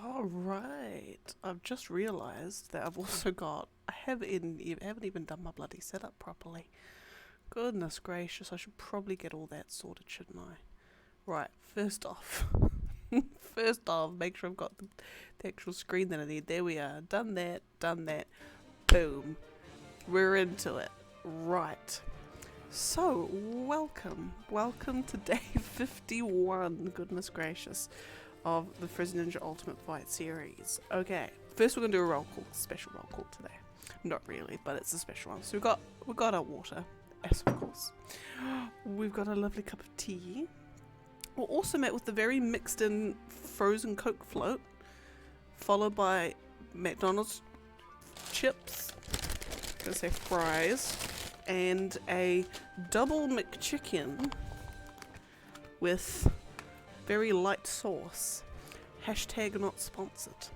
Alright, I've just realised that I've also got, I haven't even done my bloody setup properly. Goodness gracious, I should probably get all that sorted, shouldn't I? Right, first off, make sure I've got the actual screen that I need. There we are, done that, boom. We're into it. Right. So, welcome to day 51, goodness gracious, of the Frizzyninja Ultimate Fight series. Okay, first we're going to do a roll call, special roll call today. Not really, but it's a special one. So we've got our water, yes of course. We've got a lovely cup of tea. We're also met with the very mixed in frozen Coke float, followed by McDonald's chips, I'm gonna say fries, and a double McChicken with very light sauce. Hashtag not sponsored.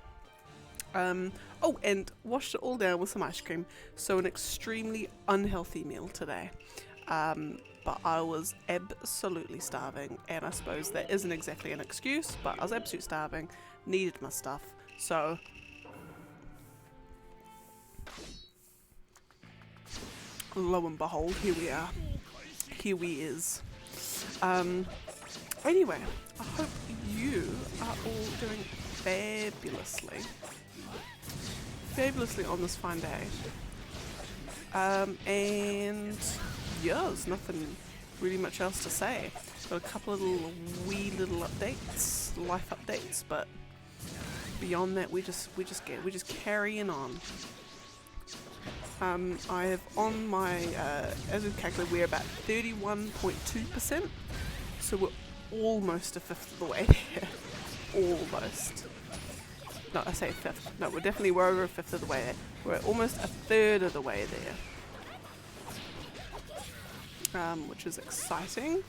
Oh, and washed it all down with some ice cream. So an extremely unhealthy meal today. But I was absolutely starving, and I suppose that isn't exactly an excuse, but I was absolutely starving, needed my stuff, so lo and behold, here we are. Here we is. Anyway, I hope you are all doing fabulously on this fine day. And yeah, there's nothing really much else to say. Got a couple of wee little updates, life updates, but beyond that, we just carrying on. I have on my, as we've calculated, we're about 31.2%, so we're almost a fifth of the way there. Almost. No, I say a fifth. No, we're over a fifth of the way there. We're almost a third of the way there. Which is exciting.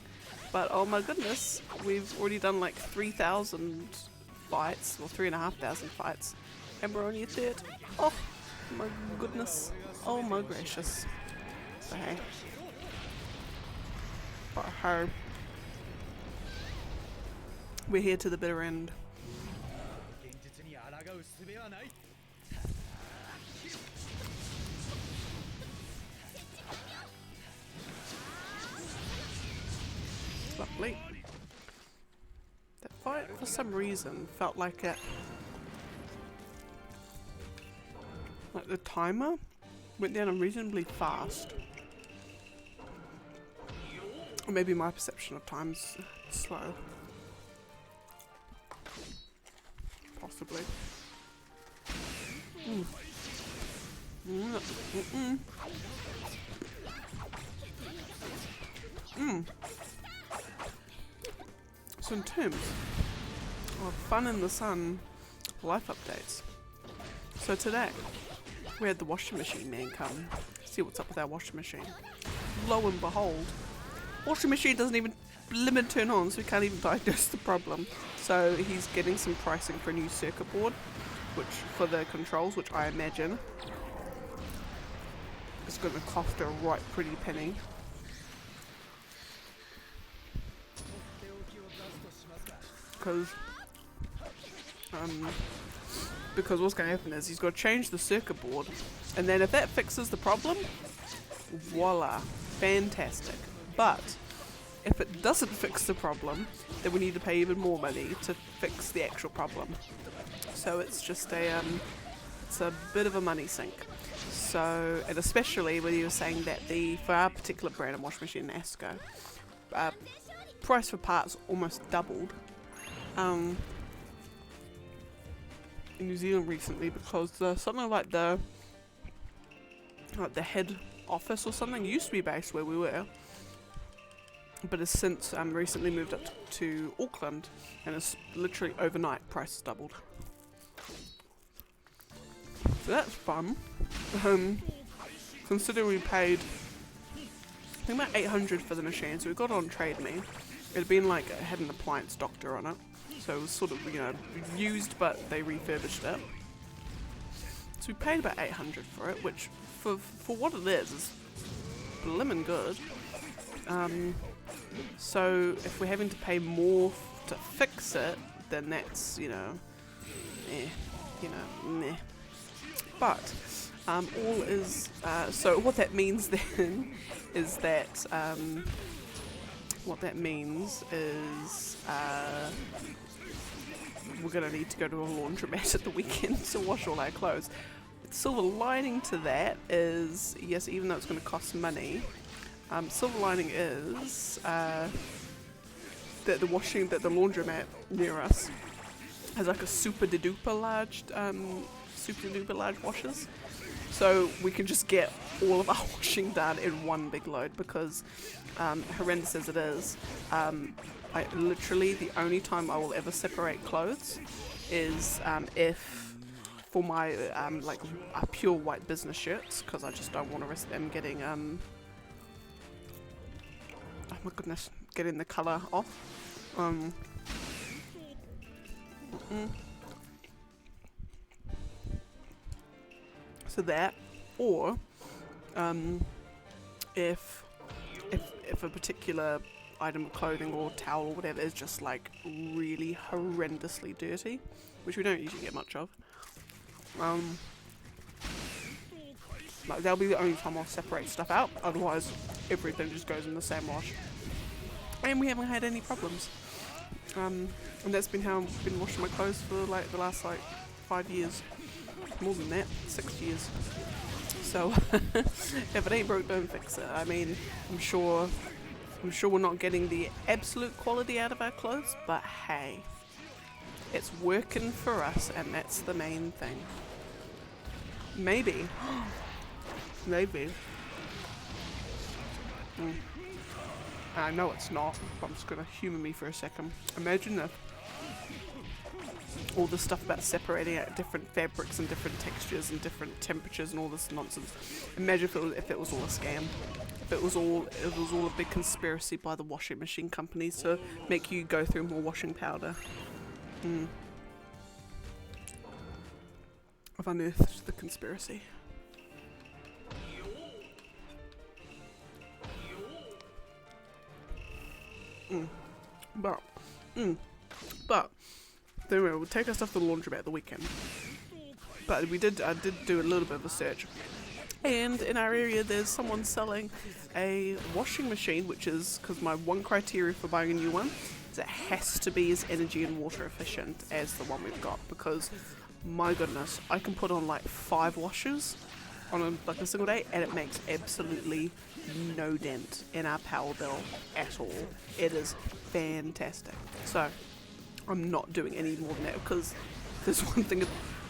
But oh my goodness, we've already done like 3,000 fights, or 3,500 fights, and we're only a third. Oh my goodness. Oh my gracious. So hey. But hey. We're here to the bitter end. Lovely. That fight, for some reason, felt like it... like the timer went down reasonably fast. Or maybe my perception of time's slow. Possibly. So in terms of fun in the sun life updates, so today we had the washing machine man come see what's up with our washing machine. Lo and behold, washing machine doesn't even limit turn on, so we can't even diagnose the problem. So he's getting some pricing for a new circuit board, which for the controls, which I imagine is going to cost a right pretty penny. Because what's going to happen is he's got to change the circuit board, and then if that fixes the problem, voila, fantastic. But if it doesn't fix the problem, then we need to pay even more money to fix the actual problem. So it's just it's a bit of a money sink. So, and especially when you were saying that for our particular brand of washing machine, Asco, price for parts almost doubled in New Zealand recently, because something like the head office or something used to be based where we were, but has since recently moved up to Auckland, and it's literally overnight prices doubled. So that's fun. Considering we paid I think about 800 for the machine, so we got it on Trade Me. It had been like, it had an appliance doctor on it, so it was sort of, you know, used, but they refurbished it. So we paid about 800 for it, which for what it is blimmin' good. So if we're having to pay more to fix it, then that's, you know, you know, meh. But all is so what that means then is that we're gonna need to go to a laundromat at the weekend to wash all our clothes. The silver lining to that is, yes, even though it's going to cost money, silver lining is that the laundromat near us has like a super duper large washers, so we can just get all of our washing done in one big load. Because horrendous as it is, I literally, the only time I will ever separate clothes is if for my like pure white business shirts, because I just don't want to risk them getting oh my goodness, getting the colour off. So that, or if a particular item of clothing or towel or whatever is just like really horrendously dirty, which we don't usually get much of, like that'll be the only time I'll separate stuff out. Otherwise everything just goes in the same wash, and we haven't had any problems. And that's been how I've been washing my clothes for like the last like 5 years, more than that, 6 years. So if it ain't broke, don't fix it. I mean, I'm sure we're not getting the absolute quality out of our clothes, but hey, it's working for us, and that's the main thing. Maybe. I know it's not, but I'm just gonna humour me for a second. Imagine if all this stuff about separating out different fabrics and different textures and different temperatures and all this nonsense. Imagine if it was all a scam. If it was all a big conspiracy by the washing machine companies to make you go through more washing powder. I've unearthed the conspiracy. But anyway, we'll take our stuff to the laundromat at the weekend. But I did do a little bit of a search, and in our area there's someone selling a washing machine, which is, because my one criteria for buying a new one is it has to be as energy and water efficient as the one we've got, because my goodness, I can put on like 5 washes on a single day, and it makes absolutely no dent in our power bill at all. It is fantastic. So I'm not doing any more than that, because there's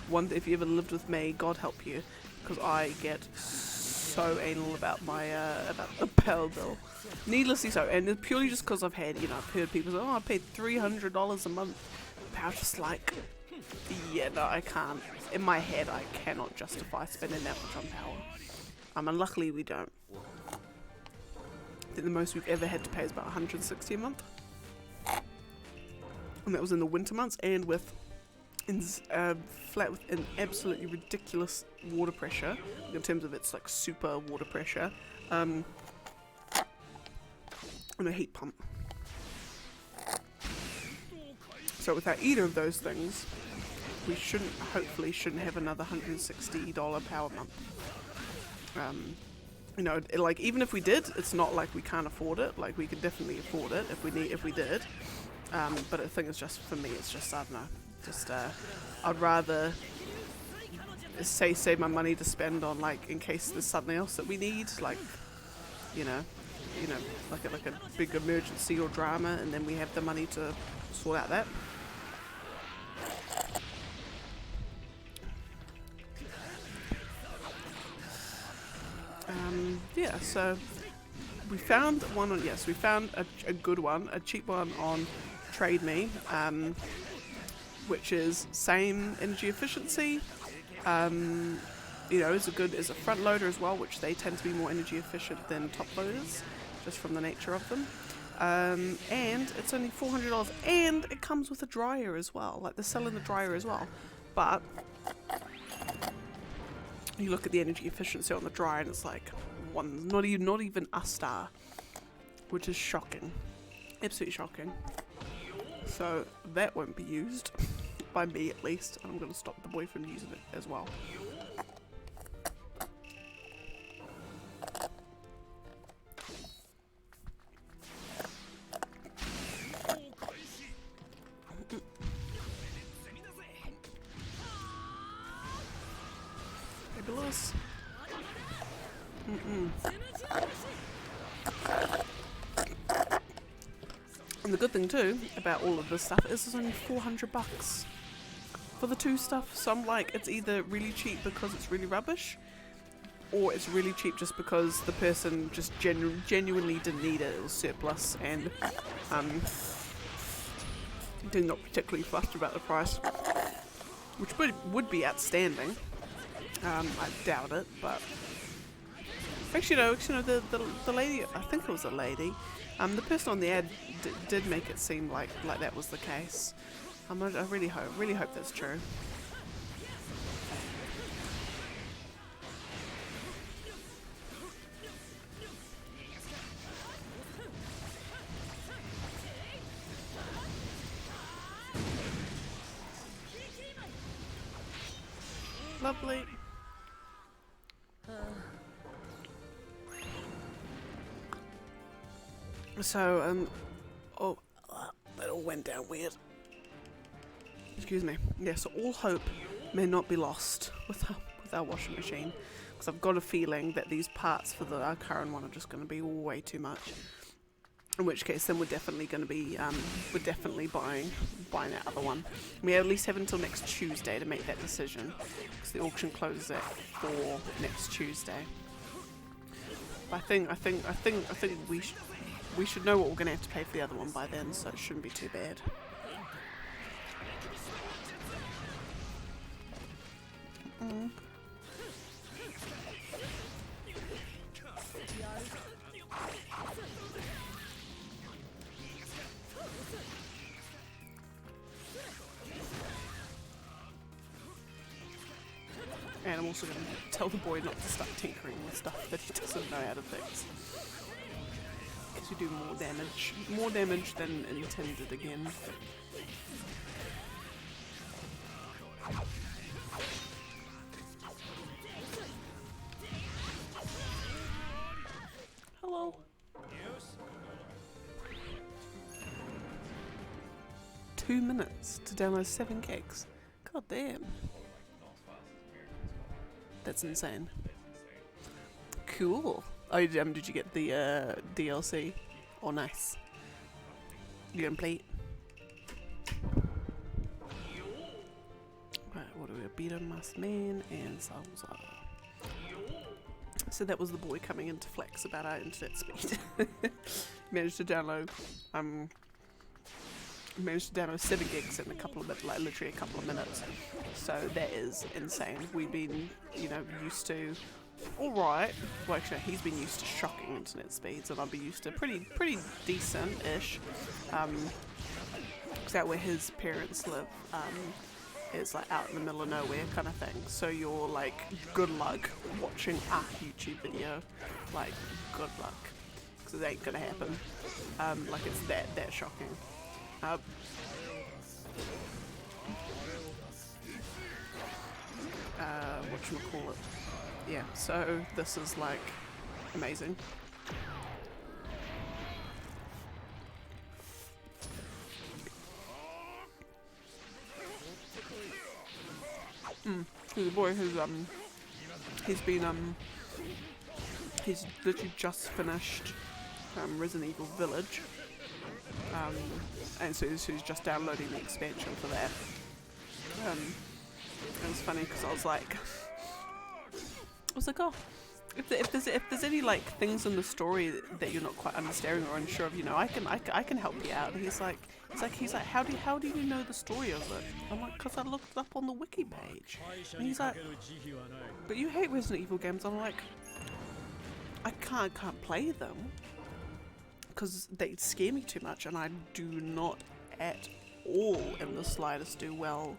one if you ever lived with me, God help you, because I get so anal about my about the power bill, needlessly so, and it's purely just because I've heard people say, oh, I paid $300 a month. I was just like, yeah, no, I can't. In my head, I cannot justify spending that much on power. And luckily we don't. I think the most we've ever had to pay is about $160 a month, and that was in the winter months, and flat with an absolutely ridiculous water pressure in terms of its like super water pressure, and a heat pump. So without either of those things, we hopefully shouldn't have another $160 power month. You know, like even if we did, it's not like we can't afford it. Like we could definitely afford it if we did. But the thing is, just for me, it's just, I don't know. Just I'd rather save my money to spend on, like, in case there's something else that we need, like, you know, like a big emergency or drama, and then we have the money to sort out that. Yeah, so we found one on, yes, we found a good one, a cheap one on Trade Me, which is same energy efficiency, you know, is a front loader as well, which they tend to be more energy efficient than top loaders, just from the nature of them. And it's only $400, and it comes with a dryer as well. Like, they're selling the dryer as well, but you look at the energy efficiency on the dryer, and it's like not even a star, which is shocking, absolutely shocking. So that won't be used. by me at least, and I'm going to stop the boy from using it as well. Fabulous. And the good thing too about all of this stuff is it's only $400 for the 2 stuff. So I'm like, it's either really cheap because it's really rubbish, or it's really cheap just because the person just genuinely didn't need it. It was surplus, and they're not particularly fussed about the price, which would be outstanding. I doubt it, but actually no, the lady, I think it was a lady, the person on the ad did make it seem like that was the case. I really hope that's true. Lovely. So, oh, that all went down weird. Excuse me. Yeah, so all hope may not be lost with our washing machine, because I've got a feeling that these parts for our current one are just going to be way too much. In which case, then we're definitely going to be, buying that other one. We at least have until next Tuesday to make that decision, because the auction closes at 4 next Tuesday. But I think we should know what we're going to have to pay for the other one by then, so it shouldn't be too bad. And I'm also going to tell the boy not to start tinkering with stuff that he doesn't know how to fix. Because you do more damage than intended again. Hello. 2 minutes to download 7 gigs. God damn. That's insane. Cool. Oh, did you get the DLC? Oh, nice. You complete? Right, what do we have? Beater, Masked Man, and Salza. So that was the boy coming into flex about our internet speed. Managed to download 7 gigs in a couple of minutes, like literally a couple of minutes. So that is insane. We've been, used to, alright, well actually he's been used to shocking internet speeds, and I'll be used to pretty decent-ish. Because out where his parents live, is like out in the middle of nowhere kind of thing. So you're like, good luck watching a YouTube video. Like, good luck. Because it ain't gonna happen. Like it's that shocking. Whatchamacallit. Yeah, so this is like amazing. The boy who's he's literally just finished Resident Evil Village. And so he's just downloading the expansion for that. It was funny because I was like, oh, if there's any like things in the story that you're not quite understanding or unsure of, I can help you out. And he's like, how do you know the story of it? I'm like, because I looked it up on the wiki page. And he's like, but you hate Resident Evil games. I'm like, I can't play them because they scare me too much, and I do not at all in the slightest do well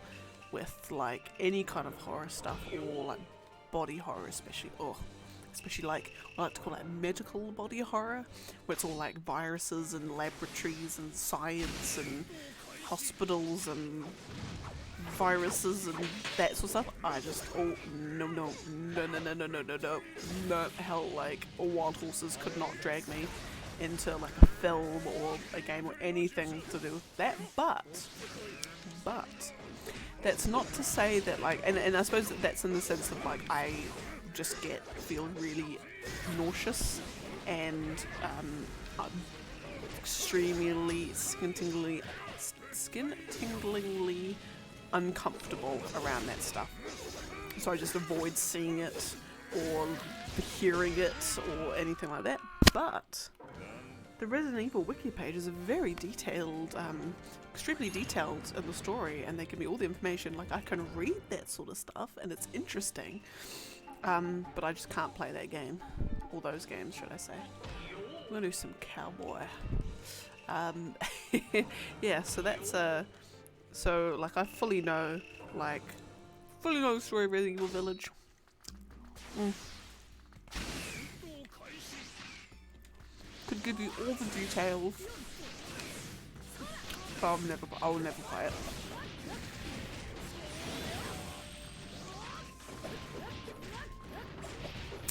with like any kind of horror stuff, or like body horror especially, especially like I like to call it medical body horror, where it's all like viruses and laboratories and science and hospitals and viruses and that sort of stuff. I just, oh, no, hell, like, wild horses could not drag me into like a film or a game or anything to do with that, but that's not to say that like, and I suppose that's in the sense of like I just feel really nauseous and extremely skin-tinglingly uncomfortable around that stuff. So I just avoid seeing it or hearing it or anything like that. But the Resident Evil wiki page is very detailed, extremely detailed in the story, and they give me all the information. Like I can read that sort of stuff and it's interesting, but I just can't play that game, or those games should I say. I'm gonna do some cowboy. Yeah, so that's so like I fully know the story of Resident Evil Village. Could give you all the details, but I will never play it.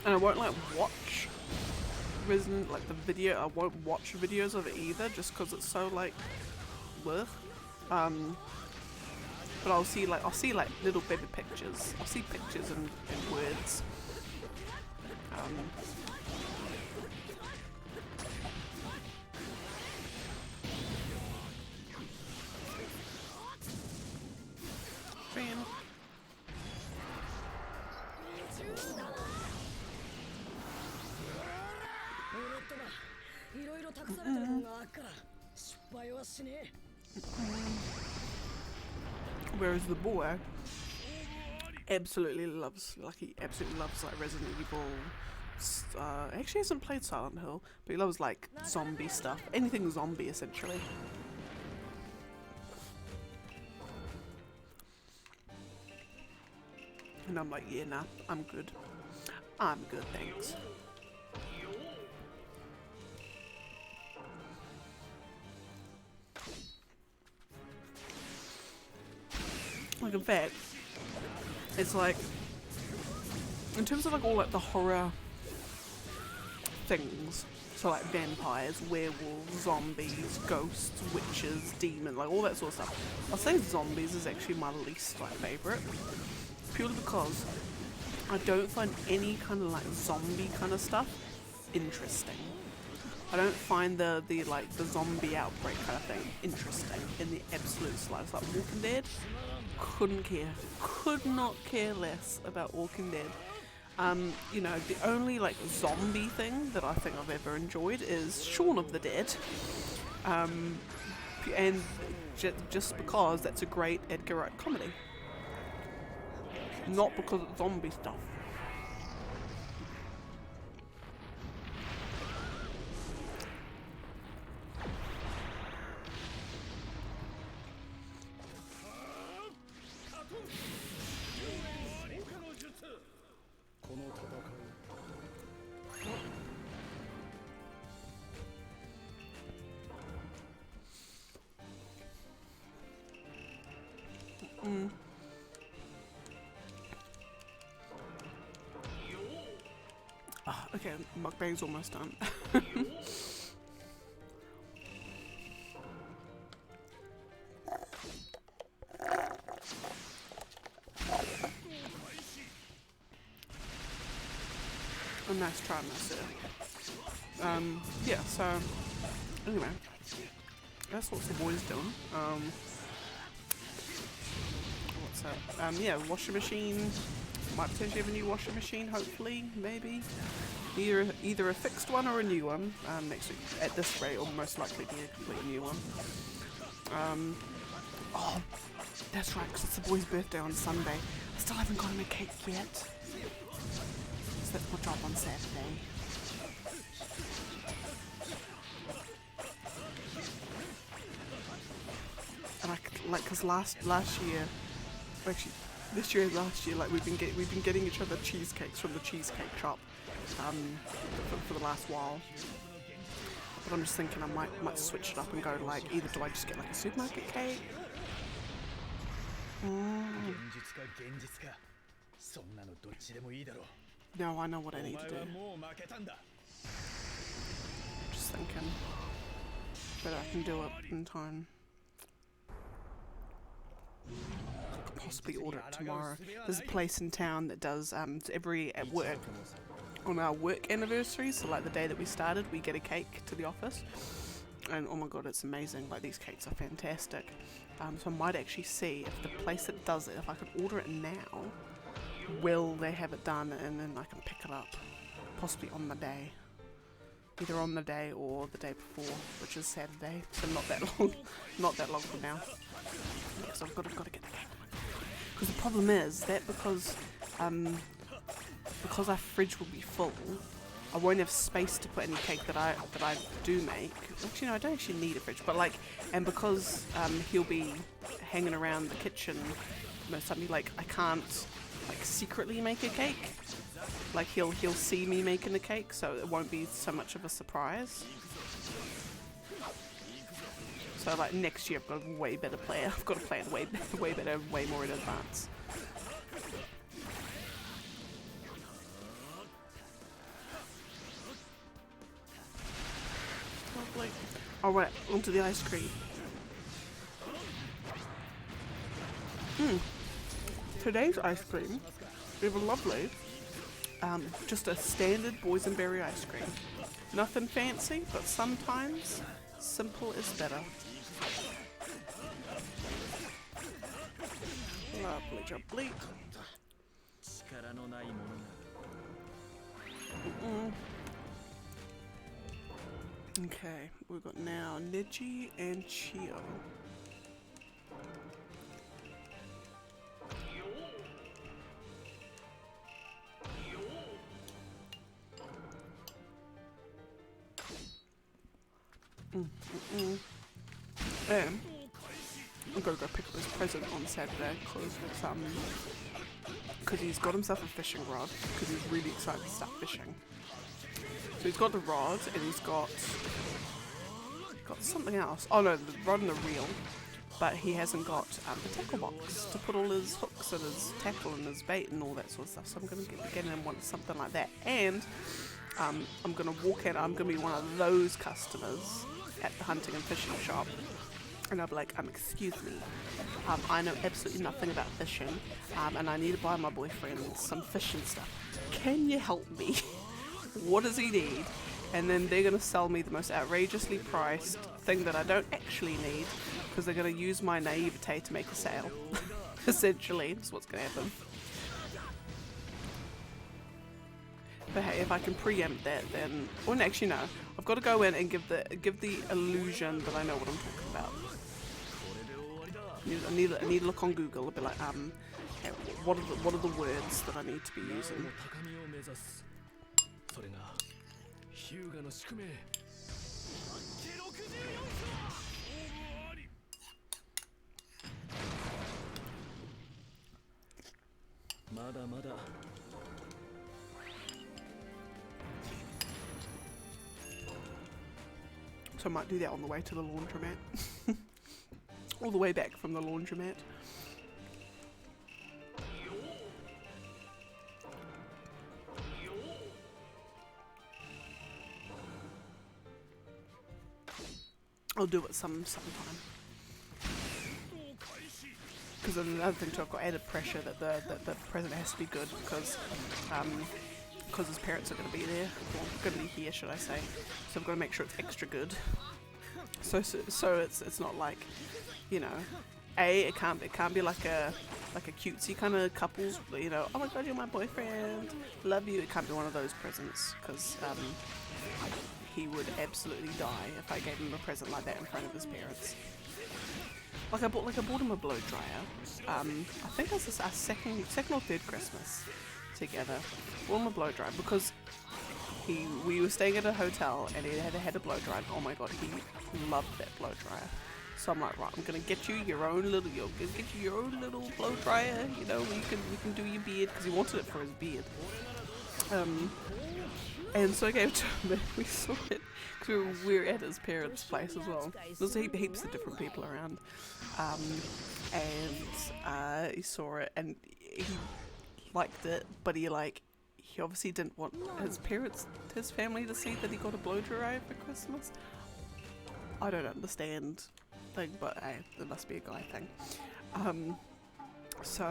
And I won't like watch Resident, like the video. I won't watch videos of it either, just because it's so like, bleh. But I'll see like little baby pictures. I'll see pictures and words. Bam. Whereas the boy absolutely loves, like Resident Evil. Actually hasn't played Silent Hill, but he loves like zombie stuff, anything zombie essentially. And I'm like, yeah, nah, I'm good. I'm good, thanks. Like in fact, it's like, in terms of like all like the horror things, so like vampires, werewolves, zombies, ghosts, witches, demons, like all that sort of stuff, I'll say zombies is actually my least like favourite, purely because I don't find any kind of like zombie kind of stuff interesting. I don't find the zombie outbreak kind of thing interesting in the absolute slightest. Like Walking Dead, could not care less about Walking Dead. You know, the only like zombie thing that I think I've ever enjoyed is Shaun of the Dead, and just because that's a great Edgar Wright comedy, not because it's zombie stuff. Okay, mukbang's almost done. A nice try, myself. Yeah, so anyway, that's what the boys doing. What's that? Yeah, washing machine. Might potentially have a new washing machine, hopefully, maybe. Either a fixed one or a new one next week. At this rate, or most likely be a completely new one. Oh, that's right, because it's the boy's birthday on Sunday. I still haven't got him a cake yet. So that's my job on Saturday. And because last year, actually this year and last year, like we've been getting each other cheesecakes from the cheesecake shop for the last while. But I'm just thinking I might switch it up and go like, either do I just get like a supermarket cake? No, I know what I need to do. Just thinking. But I can do it in time. I could possibly order it tomorrow. There's a place in town that does at work. On our work anniversary, so like the day that we started, we get a cake to the office. And oh my god, it's amazing. Like, these cakes are fantastic. So I might actually see if the place that does it, if I could order it now, will they have it done, and then I can pick it up, possibly on the day, either on the day or the day before, which is Saturday. So not that long, not that long from now. Yeah, so I've got to get the cake. Because the problem is that because our fridge will be full, I won't have space to put any cake that I do make. Actually, no, I don't actually need a fridge, but like, and because he'll be hanging around the kitchen most time, like I can't like secretly make a cake. Like he'll see me making the cake, so it won't be so much of a surprise. So like next year, I've got a way better plan. I've got to plan way better, way more in advance. Lovely. Alright, onto the ice cream. Today's ice cream, we have a lovely, just a standard boysenberry ice cream. Nothing fancy, but sometimes simple is better. Lovely jubbly. Okay, we've got now Neji and Chio. And I'm gonna go pick up his present on Saturday because he's got himself a fishing rod because he's really excited to start fishing. So he's got the rod and he's got something else. Oh no, the rod and the reel, but he hasn't got the tackle box to put all his hooks and his tackle and his bait and all that sort of stuff. So I'm gonna get him something like that, and I'm gonna walk in. I'm gonna be one of those customers at the hunting and fishing shop, and I'll be like, excuse me, I know absolutely nothing about fishing, and I need to buy my boyfriend some fishing stuff. Can you help me? What does he need? And then they're going to sell me the most outrageously priced thing that I don't actually need, because they're going to use my naivete to make a sale. Essentially, that's what's going to happen. But hey, if I can preempt that, then... Well, actually, no. I've got to go in and give the illusion that I know what I'm talking about. I need to look on Google and be like, what are the words that I need to be using? So I might do that on the way to the laundromat. All the way back from the laundromat. I'll do it sometime. Because another thing too, I've got added pressure that the present has to be good because his parents are going to be there, or going to be here, should I say? So I've got to make sure it's extra good. So it's not like, you know, it can't be like a cutesy kind of couples, you know, oh my god, you're my boyfriend, love you. It can't be one of those presents because he would absolutely die if I gave him a present like that in front of his parents. I bought him a blow dryer. I think it was our second or third Christmas together. Bought him a blow dryer because we were staying at a hotel and he had a blow dryer. Oh my god, he loved that blow dryer. So I'm like, right, I'm gonna get you your own little blow dryer. You know, you can do your beard because he wanted it for his beard. And so I gave it to him and we saw it because we were at his parents' place as well. There's heaps of different people around. and he saw it and he liked it, but he obviously didn't want his family to see that he got a blow dry for Christmas. I don't understand, but hey, it must be a guy thing. So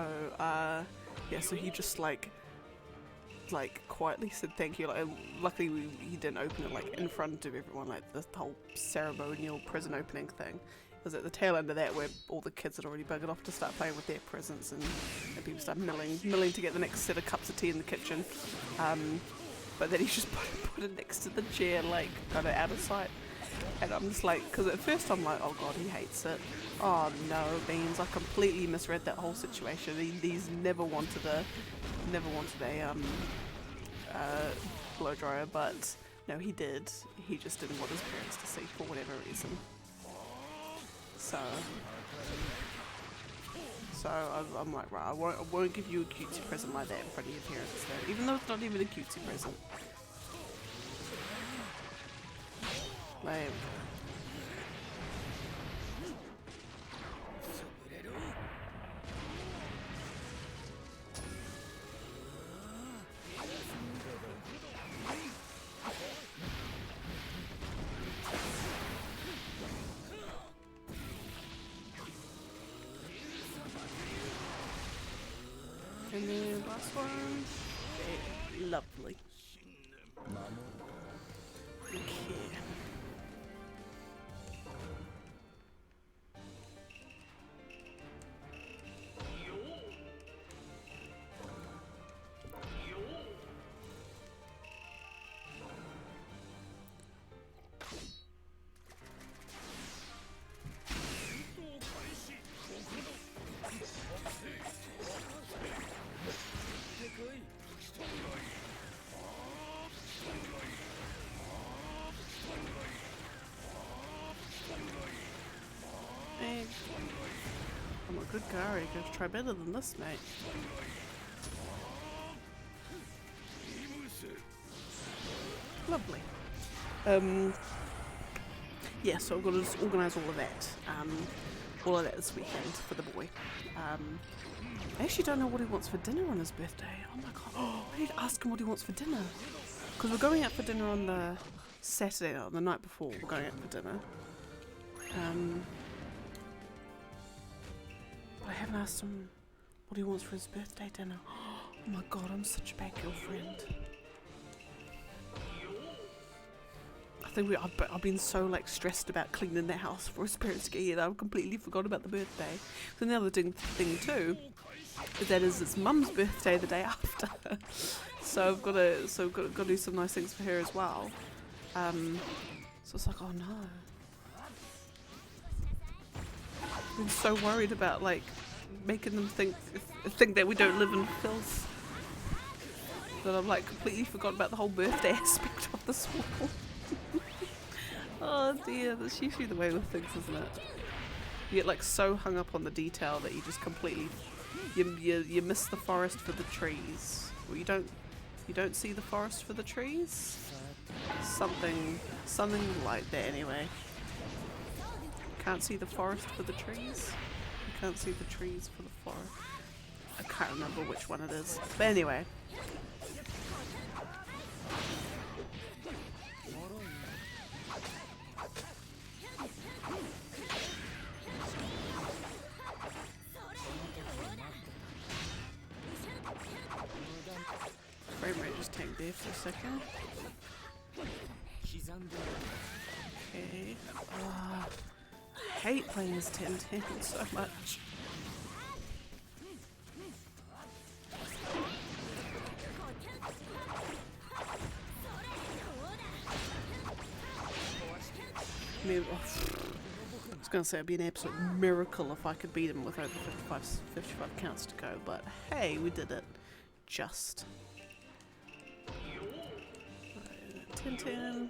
he just quietly said thank you. Luckily he didn't open it in front of everyone, the whole ceremonial present opening thing. It was at the tail end of that where all the kids had already buggered off to start playing with their presents, and people started milling to get the next set of cups of tea in the kitchen. But then he just put it next to the chair, kind of out of sight. And I'm just because at first I'm like, oh god, he hates it. Oh no, Beans, I completely misread that whole situation. He's never wanted a blow dryer, but no, he did. He just didn't want his parents to see for whatever reason. So I'm like, right, I won't give you a cutesy present like that in front of your parents, though, even though it's not even a cutesy present. Lame. And then last one. Okay, lovely. Okay. I'm a good guy. You gotta try better than this, mate. Lovely. Yeah, so I've got to just organise all of that this weekend for the boy. I actually don't know what he wants for dinner on his birthday. Oh my god! Oh, I need to ask him what he wants for dinner. Because we're going out for dinner on the Saturday night, the night before. We're going out for dinner. But I haven't asked him what he wants for his birthday dinner. Oh my god, I'm such a bad girlfriend. I think I've been so stressed about cleaning the house for his parents to get here that I've completely forgot about the birthday. So the other thing too is that it's mum's birthday the day after. So I've got to do some nice things for her as well. So it's oh no. I've been so worried about making them think that we don't live in filth that I've completely forgot about the whole birthday aspect of this wall. Oh dear, that's usually the way with things, isn't it? You get so hung up on the detail that you just completely you miss the forest for the trees. Well, you don't see the forest for the trees. Something like that anyway. Can't see the forest for the trees. You can't see the trees for the forest. I can't remember which one it is. But anyway. Frame rate just tanked there for a second. Okay. I hate playing as 10-10 so much. Maybe, I was going to say it'd be an absolute miracle if I could beat him with over 55 counts to go, but hey, we did it. Just. 10-10.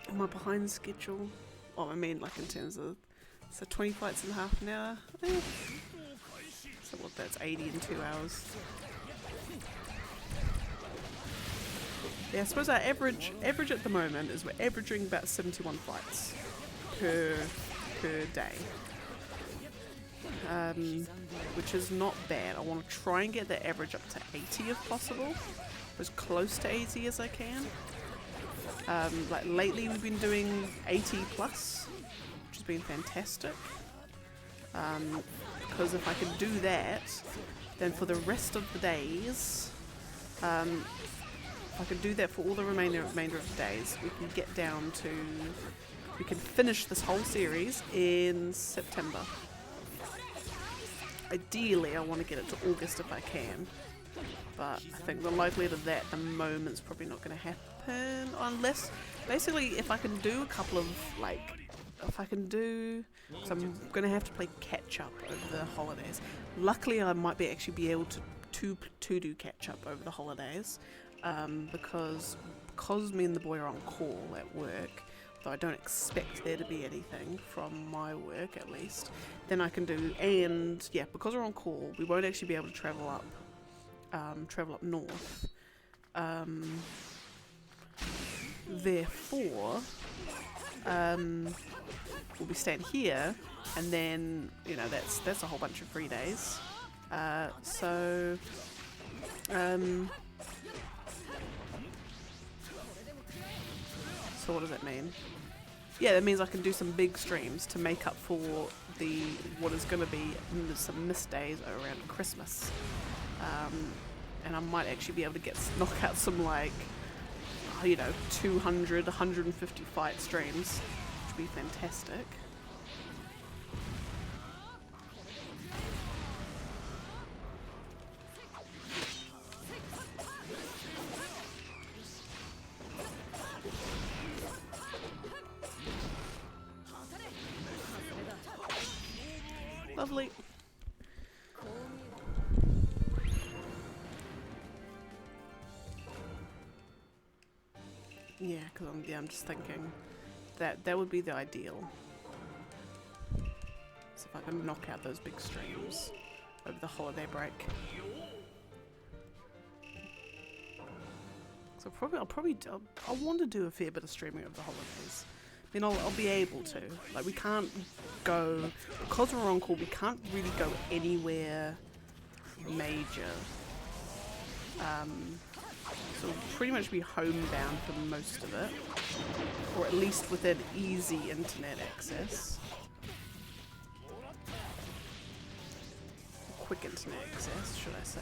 Am I behind schedule? Oh, I mean in terms of, so 20 fights in half an hour? So what, that's 80 in 2 hours. Yeah, I suppose our average at the moment is we're averaging about 71 fights per per day. Which is not bad. I want to try and get the average up to 80 if possible. As close to 80 as I can. Like lately we've been doing 80 plus, which has been fantastic. Because if I can do that, then for the rest of the days, if I can do that for all the remainder of the days, we can get down to, we can finish this whole series in September. Ideally, I want to get it to August if I can, but I think the likelihood of that at the moment's probably not going to happen, unless, basically, if I can do a couple of, like, if I can do, so I'm going to have to play catch up over the holidays. Luckily, I might actually be able to do catch up over the holidays, because me and the boy are on call at work, though I don't expect there to be anything from my work at least, then I can do, and yeah, because we're on call, we won't actually be able to travel up north. Therefore, we'll be staying here, and then, you know, that's a whole bunch of free days. So what does that mean? Yeah, that means I can do some big streams to make up for what is going to be some missed days around Christmas. And I might actually be able to knock out some, like, you know, 200, 150 fight streams, which would be fantastic. Lovely. Yeah, because I'm just thinking that would be the ideal. So if I can knock out those big streams over the holiday break. So I'll want to do a fair bit of streaming over the holidays. I mean, I'll be able to. Like, we can't go, because we're on call, we can't really go anywhere major. So we'll pretty much be homebound for most of it, or at least with an easy internet access. Quick internet access, should I say.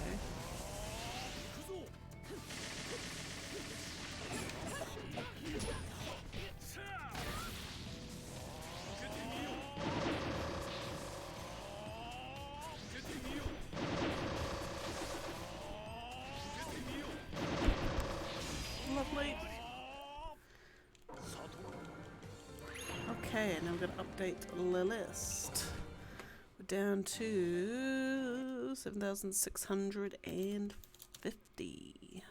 Okay, now we're going to update the list. We're down to 7,650.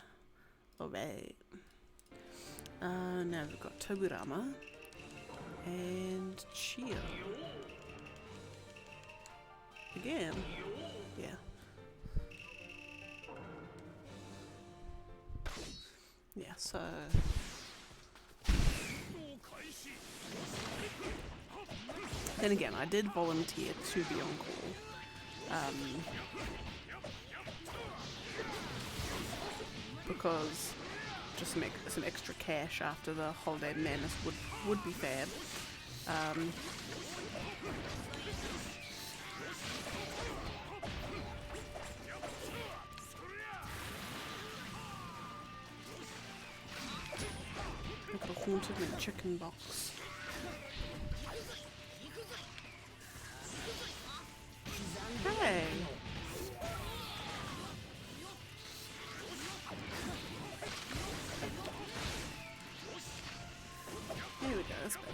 Alright. Now we've got Toburama and Chio. Again? Yeah. Yeah, so... Then again, I did volunteer to be on call. Because just some extra cash after the holiday madness would be fab. Look at a haunted chicken box. Hey! There we go, that's better.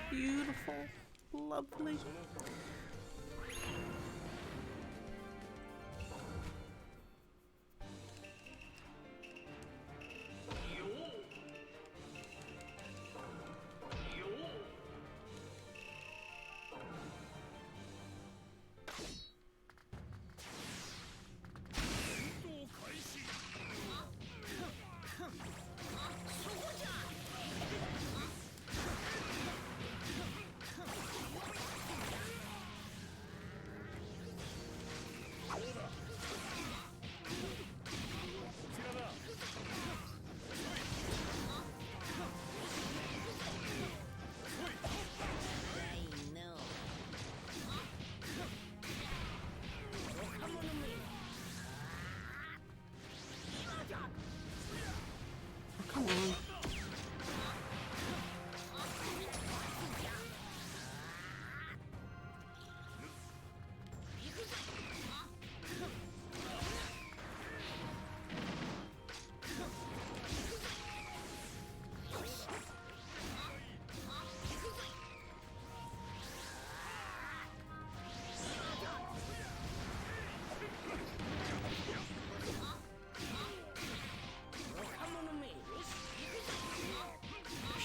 Beautiful. Lovely.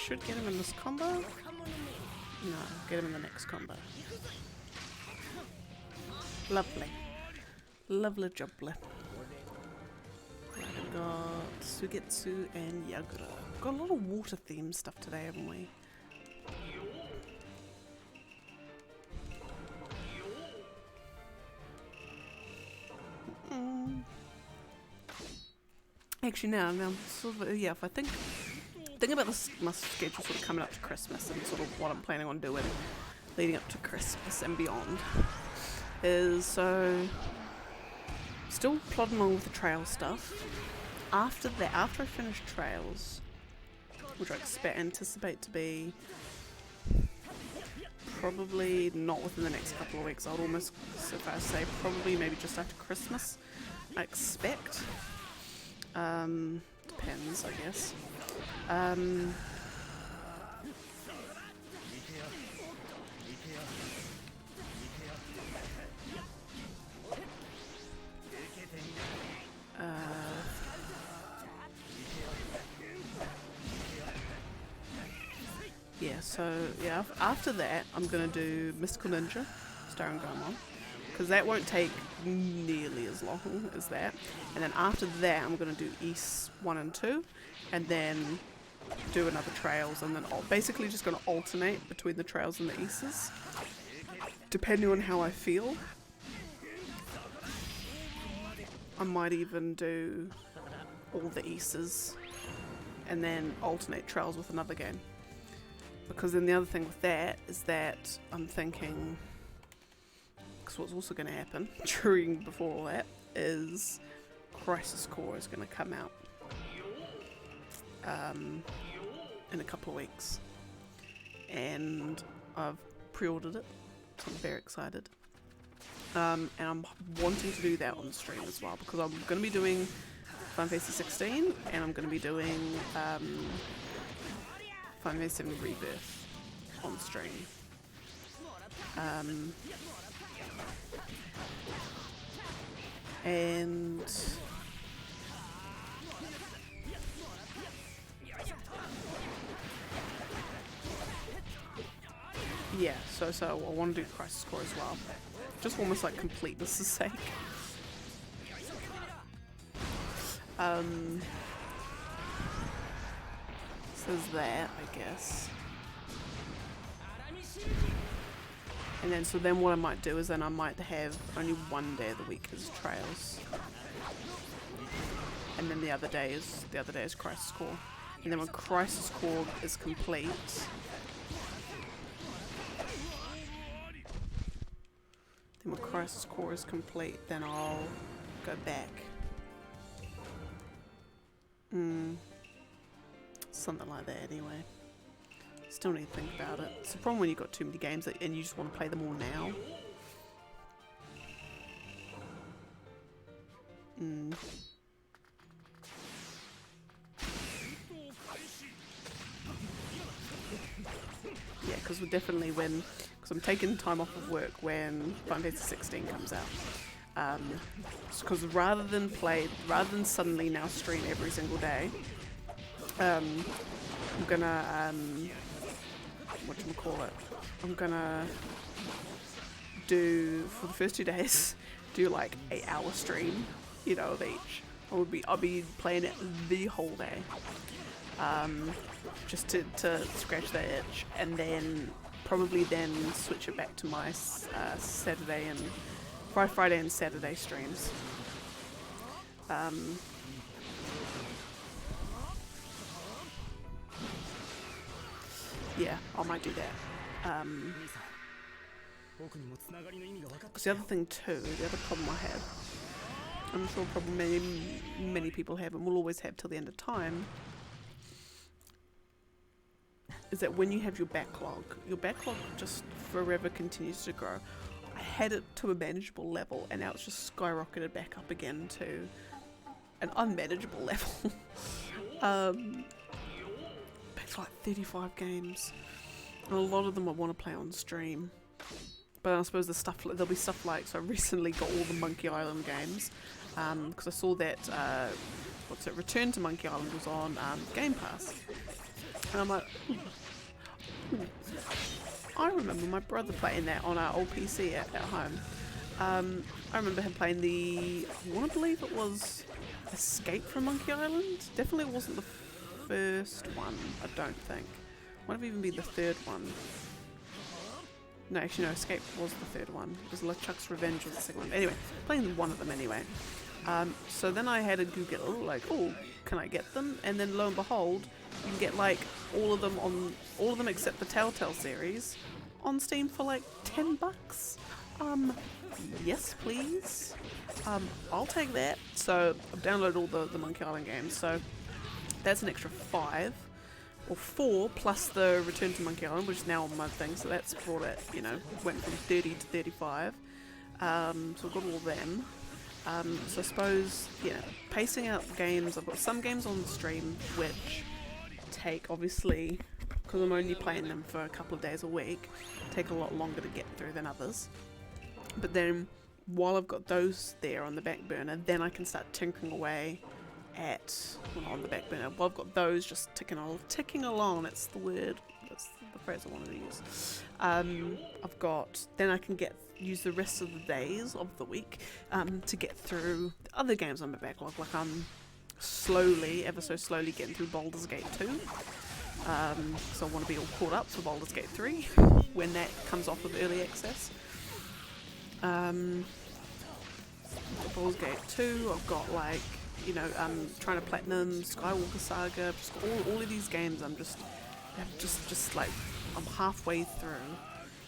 should get him in this combo. No, get him in the next combo. Lovely. Lovely jubbly. We've got Sugetsu and Yagura. Got a lot of water themed stuff today, haven't we? Actually, now sort of, yeah, if I think about this, my schedule sort of coming up to Christmas and sort of what I'm planning on doing leading up to Christmas and beyond is so still plodding along with the trail stuff. After that, after I finish trails, which I anticipate to be probably not within the next couple of weeks, I would almost, so if I say probably maybe just after Christmas, I expect. Depends, I guess. Yeah, so yeah, after that I'm gonna do Mystical Ninja, starring Gomon, because that won't take nearly as long as that. And then after that I'm gonna do East 1 and 2, and then do another Trails, and then basically just gonna alternate between the Trails and the Easts, depending on how I feel. I might even do all the Easts and then alternate Trails with another game. Because then the other thing with that is that I'm thinking, because what's also going to happen before all that is Crisis Core is going to come out in a couple of weeks, and I've pre-ordered it, so I'm very excited, and I'm wanting to do that on stream as well, because I'm going to be doing Final Fantasy 16 and I'm going to be doing Final Fantasy 7 Rebirth on stream. And yeah, so I want to do Crisis Core as well, just almost like completeness' sake. There's that, I guess. And then, so then what I might do is then I might have only one day of the week as Trails. And then the other day is Crisis Core. And then when Crisis Core is complete, then I'll go back. Something like that anyway. Still need to think about it. It's the problem when you've got too many games and you just want to play them all now. Yeah, because we're definitely because I'm taking time off of work when Final Fantasy 16 comes out. Because rather than suddenly now stream every single day, I'm gonna I'm gonna do, for the first 2 days, do like 8-hour stream, of each. I'll be playing it the whole day, just to scratch that itch, and then probably then switch it back to my Friday and Saturday streams. Yeah, I might do that. Because the other thing too, the other problem I have, I'm sure probably many people have and will always have till the end of time, is that when you have your backlog just forever continues to grow. I had it to a manageable level and now it's just skyrocketed back up again to an unmanageable level. Like 35 games, and a lot of them I want to play on stream, but I suppose there'll be stuff like, so I recently got all the Monkey Island games, because I saw that what's it? Return to Monkey Island was on Game Pass, and I'm like, I remember my brother playing that on our old PC at home. I remember him playing I want to believe it was Escape from Monkey Island. Definitely wasn't the first one, I don't think. Might have even been the third one. No, actually no, Escape was the third one. It was LeChuck's Revenge was the second one. Anyway, playing one of them anyway. So then I had a Google, like, oh, can I get them? And then lo and behold, you can get like all of them except the Telltale series on Steam for like $10. Yes please. I'll take that. So I've downloaded all the Monkey Island games, so that's an extra 5 or 4 plus the Return to Monkey Island, which is now on my thing, so that's brought it, you know, went from 30 to 35. So I've got all of them. So I suppose, yeah, pacing out games, I've got some games on stream which take, obviously, because I'm only playing them for a couple of days a week, take a lot longer to get through than others. But then, while I've got those there on the back burner, then I can start tinkering away on the back burner. Well, I've got those just ticking along, that's the word, that's the phrase I wanted to use. Then I can use the rest of the days of the week to get through the other games on my backlog. Like I'm ever so slowly getting through Baldur's Gate 2. So I want to be all caught up for Baldur's Gate 3 when that comes off of early access. Baldur's Gate 2, I've got like, you know, trying to platinum Skywalker Saga, just all of these games. I'm just like, I'm halfway through.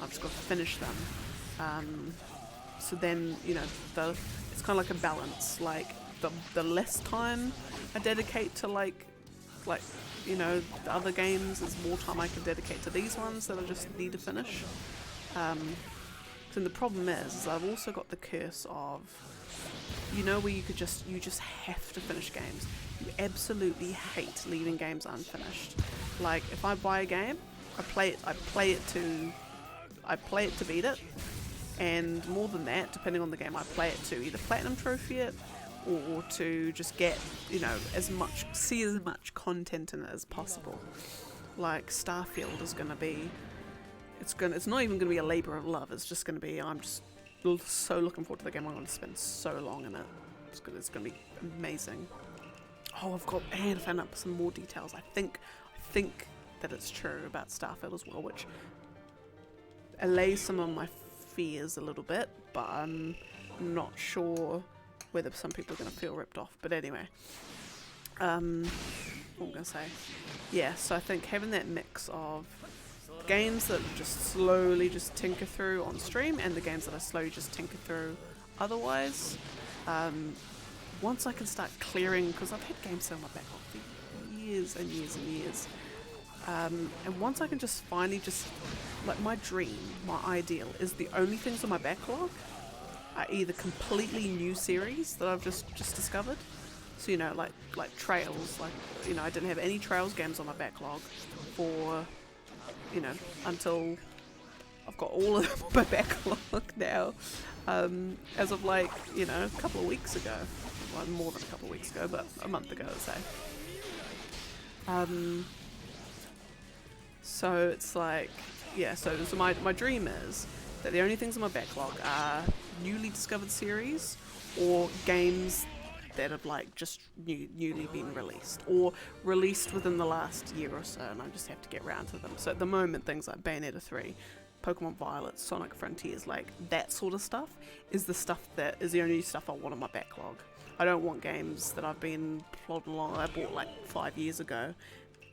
I've just got to finish them. So then, you know, it's kind of like a balance. Like the less time I dedicate to like you know, the other games, is more time I can dedicate to these ones that I just need to finish. So the problem is I've also got the curse of, you know, where you just have to finish games. You absolutely hate leaving games unfinished. Like if I buy a game, I play it to beat it, and more than that, depending on the game, I play it to either platinum trophy it or to just get, you know, as much content in it as possible. Like Starfield is gonna be, it's not even gonna be a labor of love. It's just gonna be, I'm just so looking forward to the game. I'm gonna spend so long in it. It's gonna be amazing. Oh, I found out some more details. I think that it's true about Starfield as well, which allays some of my fears a little bit, but I'm not sure whether some people are going to feel ripped off. But anyway, what am I going to say? Yeah, so I think having that mix of games that just slowly just tinker through on stream and the games that I slowly just tinker through otherwise, once I can start clearing, because I've had games sit on my backlog for years and years and years, and once I can just finally like my dream, my ideal is the only things on my backlog are either completely new series that I've just discovered. So, you know, like Trails, like, you know, I didn't have any Trails games on my backlog for, you know, until I've got all of them on my backlog now, as of like, you know, a couple of weeks ago. Well, more than a couple of weeks ago, but a month ago, I'd say. So it's like, yeah, so my dream is that the only things on my backlog are newly discovered series or games that have like just newly been released or released within the last year or so, and I just have to get around to them. So at the moment, things like Bayonetta 3, Pokemon Violet, Sonic Frontiers, like that sort of stuff is the stuff that is the only stuff I want on my backlog. I don't want games that I've been plodding along, I bought like 5 years ago,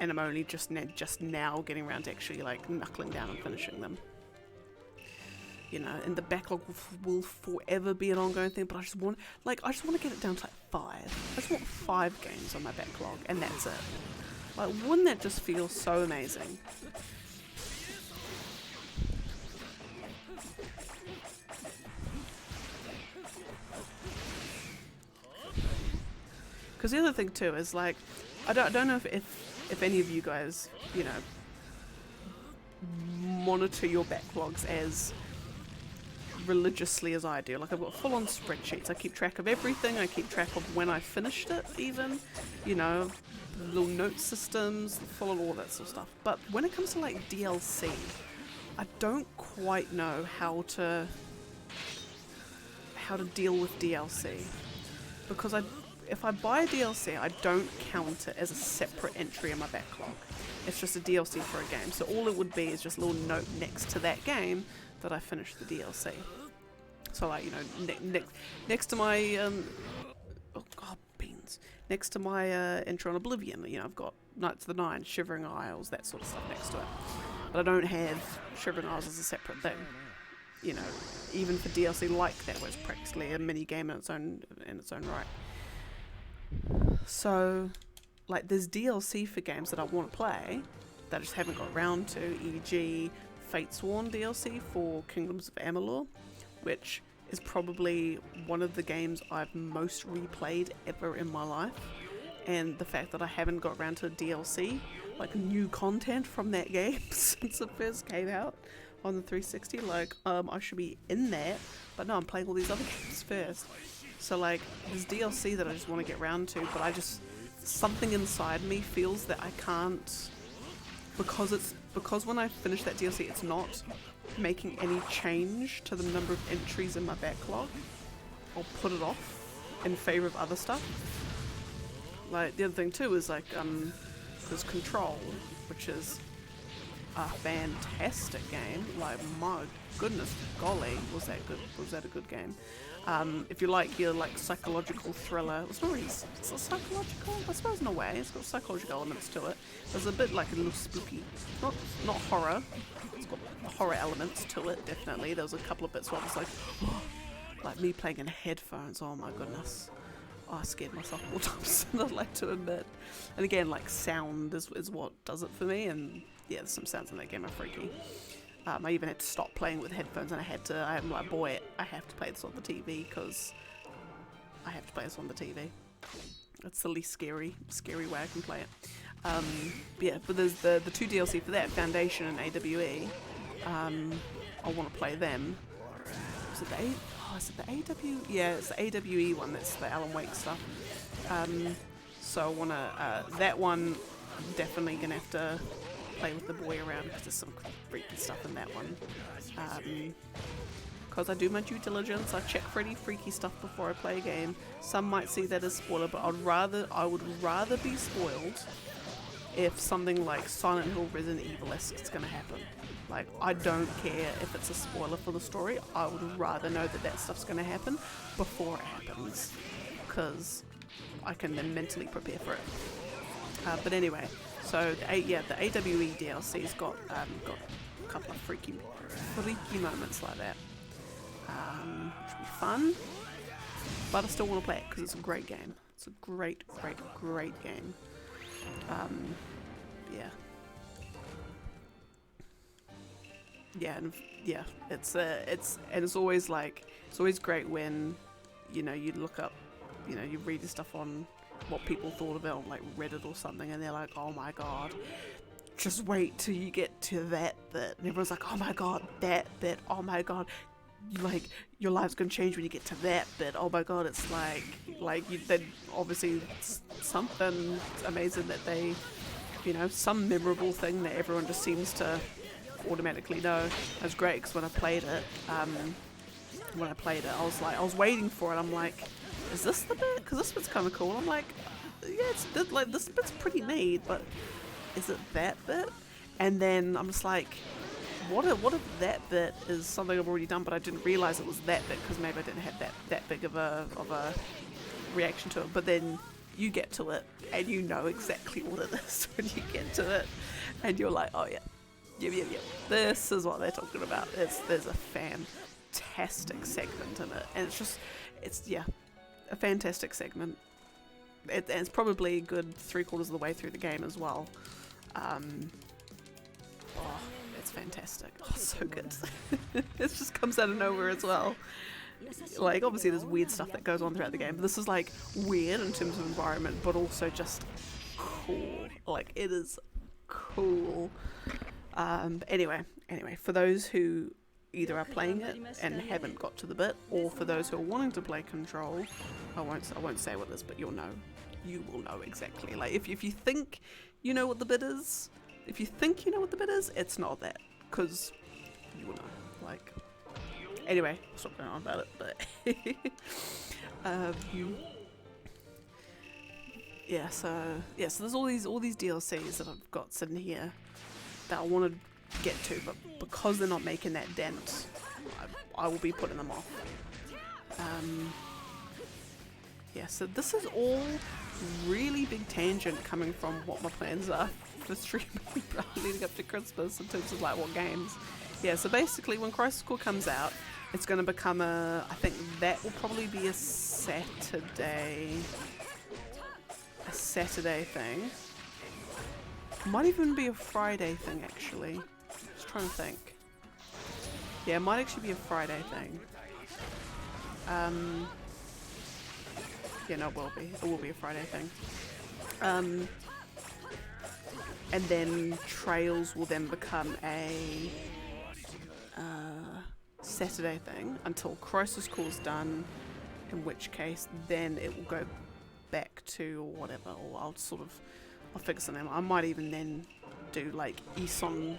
and I'm only just now getting around to actually like knuckling down and finishing them. You know, and the backlog will forever be an ongoing thing, but I just want to get it down to like 5. I just want 5 games on my backlog, and that's it. Like, wouldn't that just feel so amazing? Because the other thing too is like, I don't know if any of you guys, you know, monitor your backlogs as religiously as I do. Like, I've got full-on spreadsheets. I keep track of everything. I keep track of when I finished it, even. You know, little note systems, full of all that sort of stuff. But when it comes to, like, DLC, I don't quite know how to deal with DLC. Because if I buy a DLC, I don't count it as a separate entry in my backlog. It's just a DLC for a game. So all it would be is just a little note next to that game that I finished the DLC. So, like, you know, next to my oh god, beans. Next to my entry on Oblivion, you know, I've got Knights of the Nine, Shivering Isles, that sort of stuff next to it. But I don't have Shivering Isles as a separate thing. You know, even for DLC like that, where it's practically a mini game in its own right. So, like, there's DLC for games that I want to play that I just haven't got around to, e.g. Fatesworn DLC for Kingdoms of Amalur, which is probably one of the games I've most replayed ever in my life. And the fact that I haven't got around to DLC, like new content from that game since it first came out on the 360, like, I should be in that, but no, I'm playing all these other games first. So, like, there's DLC that I just want to get around to, but something inside me feels that I can't, because when I finish that DLC, it's not making any change to the number of entries in my backlog. I'll put it off in favor of other stuff. Like, the other thing too is, like, there's Control, which is a fantastic game. Like, my goodness golly, was that a good game. If you like your, like, psychological thriller, it's not really, it's psychological, I suppose, in a way. It's got psychological elements to it. There's a bit, like, a little spooky, not horror. It's got horror elements to it, definitely. There was a couple of bits where I was like, oh, like me playing in headphones, oh my goodness. Oh, I scared myself more times than I'd like to admit. And again, like, sound is what does it for me, and yeah, there's some sounds in that game are freaky. I even had to stop playing with headphones, and I'm like, boy, I have to play this on the TV, because I have to play this on the TV. It's the least scary way I can play it. But yeah, but there's the two DLC for that, Foundation and AWE. I want to play them. Is it the AW? Yeah, it's the AWE one. That's the Alan Wake stuff. So I want to that one. I'm definitely gonna have to play with the boy around, because there's some freaky stuff in that one. Because I do my due diligence, I check for any freaky stuff before I play a game. Some might see that as spoiler, but I would rather be spoiled if something like Silent Hill Resident Evil-esque is going to happen. Like, I don't care if it's a spoiler for the story, I would rather know that stuff's going to happen before it happens, because I can then mentally prepare for it. But anyway, so the AWE DLC's got a couple of freaky moments like that, which will be fun, but I still want to play it because it's a great game. It's a great game. It's always great when, you know, you look up, you know, you read the stuff on what people thought of it on, like, Reddit or something, and they're like, oh my god, just wait till you get to that bit, and everyone's like, oh my god, that bit, oh my god, like, your life's gonna change when you get to that bit, oh my god. It's then obviously something amazing that they, you know, some memorable thing that everyone just seems to automatically know. It was great, because when I played it, I was waiting for it. I'm like, is this the bit? Because this bit's kind of cool. I'm like, yeah, this bit's pretty neat, but is it that bit? And then I'm just like, what if that bit is something I've already done, but I didn't realize it was that bit, because maybe I didn't have that big of a reaction to it. But then you get to it, and you know exactly what it is when you get to it, and you're like, oh yeah. This is what they're talking about. There's a fantastic segment in it, and it's a fantastic segment. It's probably a good 3/4 of the way through the game as well. It's fantastic. Oh, so good. It just comes out of nowhere as well. Like, obviously there's weird stuff that goes on throughout the game, but this is, like, weird in terms of environment, but also just cool. Like, it is cool. Anyway, for those who, either are playing it and haven't got to the bit, or for those who are wanting to play Control, I won't say what it is, but you'll know. You will know exactly. Like if you think you know what the bit is, it's not that, because you will know. Like, anyway, I'll stop going on about it. But yeah, so there's all these DLCs that I've got sitting here that I want to get to, but because they're not making that dent, I will be putting them off. Yeah, so this is all really big tangent coming from what my plans are for streaming leading up to Christmas in terms of like what games. Yeah, so basically when Crisis Core comes out, it's going to become I think that will probably be a Saturday thing. Might even be a Friday thing actually. Just trying to think. Yeah, it might actually be a Friday thing. Yeah, no, it will be. It will be a Friday thing. And then Trails will then become a Saturday thing until Crisis Core's done, in which case then it will go back to or whatever, or I'll figure something out. I might even then do like East on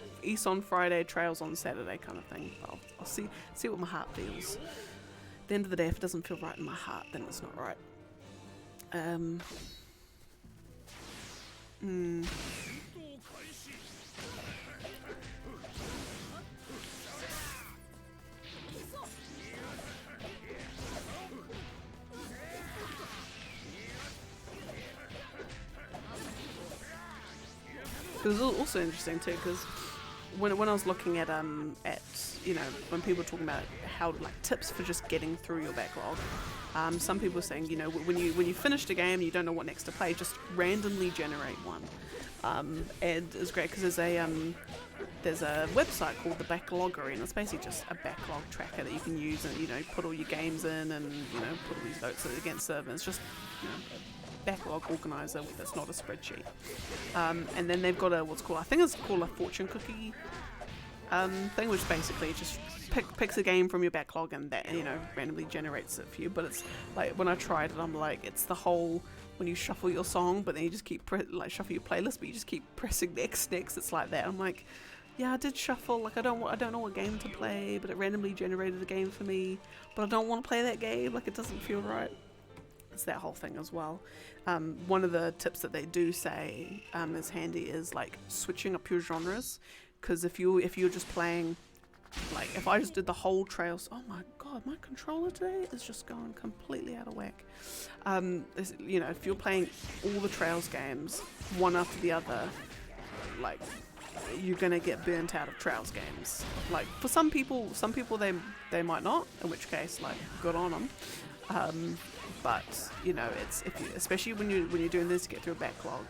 Friday, Trails on Saturday kind of thing. I'll see what my heart feels. At the end of the day, if it doesn't feel right in my heart, then it's not right. It was also interesting too, because when I was looking at you know, when people were talking about how like tips for just getting through your backlog, some people were saying, you know, when you finish a game and you don't know what next to play, just randomly generate one. And it's great because there's a website called the Backloggery, and it's basically just a backlog tracker that you can use and, you know, put all your games in and, you know, put all these votes against servers. It's just, you know, backlog organizer that's not a spreadsheet. And then they've got what's called, I think it's called a fortune cookie thing, which basically just picks a game from your backlog and that, you know, randomly generates it for you. But it's like, when I tried it, I'm like, it's the whole, when you shuffle your song but then you just keep shuffle your playlist but you just keep pressing next, it's like that. I'm like, yeah, I did shuffle, like I don't know what game to play, but it randomly generated a game for me, but I don't want to play that game, like it doesn't feel right. It's that whole thing as well. One of the tips that they do say is handy is like switching up your genres, because if you're just playing, like if I just did the whole Trails, oh my god, my controller today is just going completely out of whack. You know, if you're playing all the Trails games one after the other, like you're gonna get burnt out of Trails games. Like for some people they might not, in which case like good on them. But you know, it's especially when you're doing this to get through a backlog,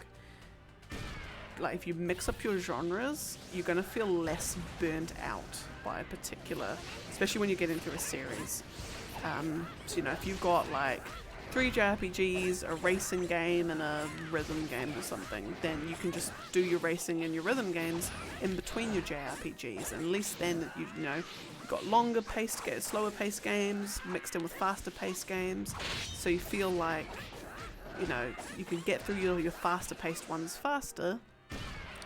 like if you mix up your genres, you're gonna feel less burnt out by a particular, especially when you get into a series. So you know, if you've got like 3 JRPGs, a racing game and a rhythm game or something, then you can just do your racing and your rhythm games in between your JRPGs, and at least then you know you've got longer paced games, slower paced games mixed in with faster paced games, so you feel like, you know, you can get through your faster paced ones faster,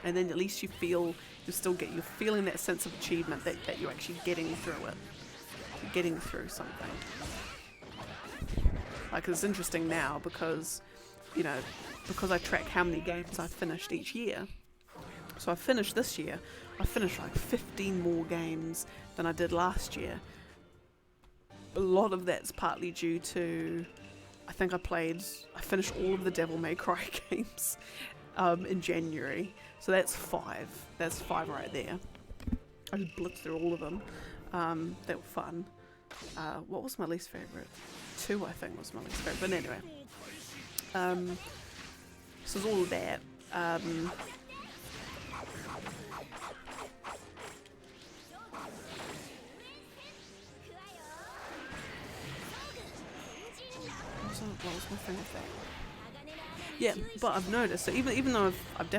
and then at least you're feeling that sense of achievement that you're actually getting through it. You're getting through something. Like, it's interesting now because, you know, because I track how many games I've finished each year. So I finished this year, I finished like 15 more games than I did last year. A lot of that's partly due to, I think I finished all of the Devil May Cry games in January. So that's 5. That's 5 right there. I just blitzed through all of them. They were fun. What was my least favourite? 2, I think, was my least favourite. But anyway. So it's all of that. What was my favourite thing? Yeah, but I've noticed, so even though I've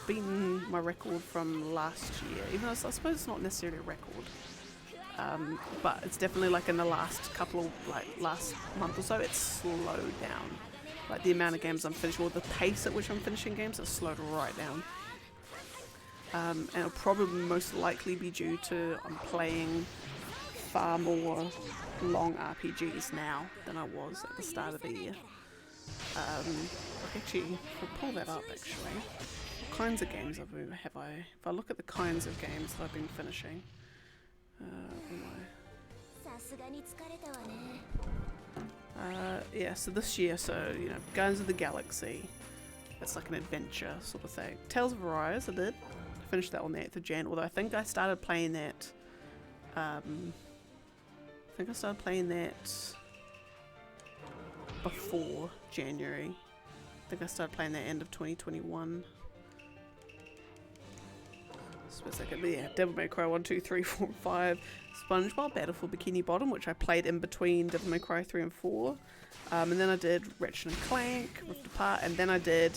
beaten my record from last year, even though I suppose it's not necessarily a record, but it's definitely like in the last couple of, like last month or so, it's slowed down. Like the amount of games I'm finishing, or the pace at which I'm finishing games, has slowed right down. And it'll probably most likely be due to I'm playing far more long RPGs now than I was at the start of the year. Actually, I'll pull that up actually. What kinds of games have I? If I look at the kinds of games that I've been finishing, yeah, so this year, so you know, Guardians of the Galaxy, it's like an adventure sort of thing. Tales of Arise, I did. I finished that on the 8th of Jan, although I think I started playing that, before January. I think I started playing that end of 2021. Yeah, Devil May Cry 1, 2, 3, 4, 5, SpongeBob, Battle for Bikini Bottom, which I played in between Devil May Cry 3 and 4, and then I did Ratchet and Clank, Rift Apart, and then I did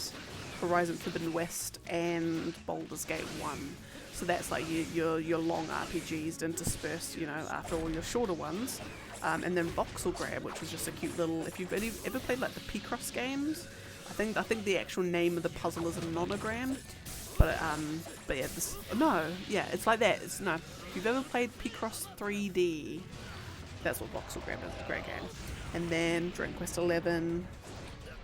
Horizon Forbidden West and Baldur's Gate 1. So that's like your long RPGs interspersed, you know, after all your shorter ones. And then Voxel Grab, which was just a cute little. If you've ever played like the Picross games, I think the actual name of the puzzle is a nonogram. But yeah, it's like that. If you've ever played Picross 3D, that's what Voxel Grab is. A great game. And then Dragon Quest 11,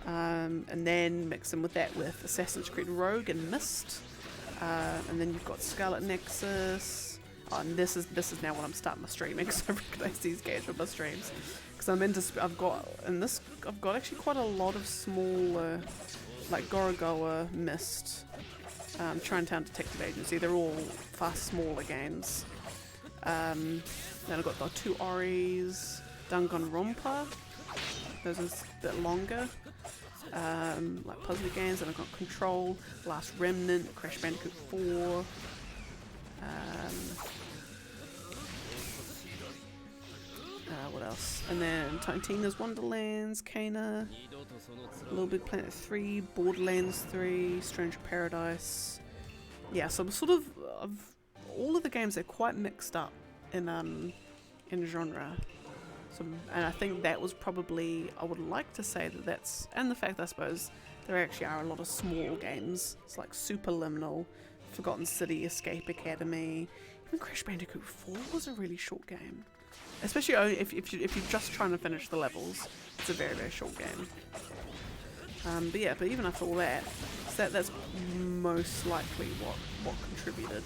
and then mix in with that with Assassin's Creed Rogue and Myst, and then you've got Scarlet Nexus. Oh, and this is now when I'm starting my streaming, because I recognise these games from my streams. Because I've got actually quite a lot of smaller, like Gorogoa, Myst, Chinatown Detective Agency. They're all far smaller games. Then I've got the 2 Oris, Danganronpa. Those are a bit longer. Like puzzle games, and I've got Control, Last Remnant, Crash Bandicoot 4. What else? And then Tina's Wonderlands, Kana, Little Big Planet 3, Borderlands 3, Stranger Paradise. Yeah, so I'm sort of all of the games, they're quite mixed up in genre. So, and I think that was probably, I would like to say that's, and the fact I suppose there actually are a lot of small games. It's like Superliminal, Forgotten City, Escape Academy. Even Crash Bandicoot 4 was a really short game. Especially if you're just trying to finish the levels, it's a very, very short game. But even after all that, that's most likely what contributed.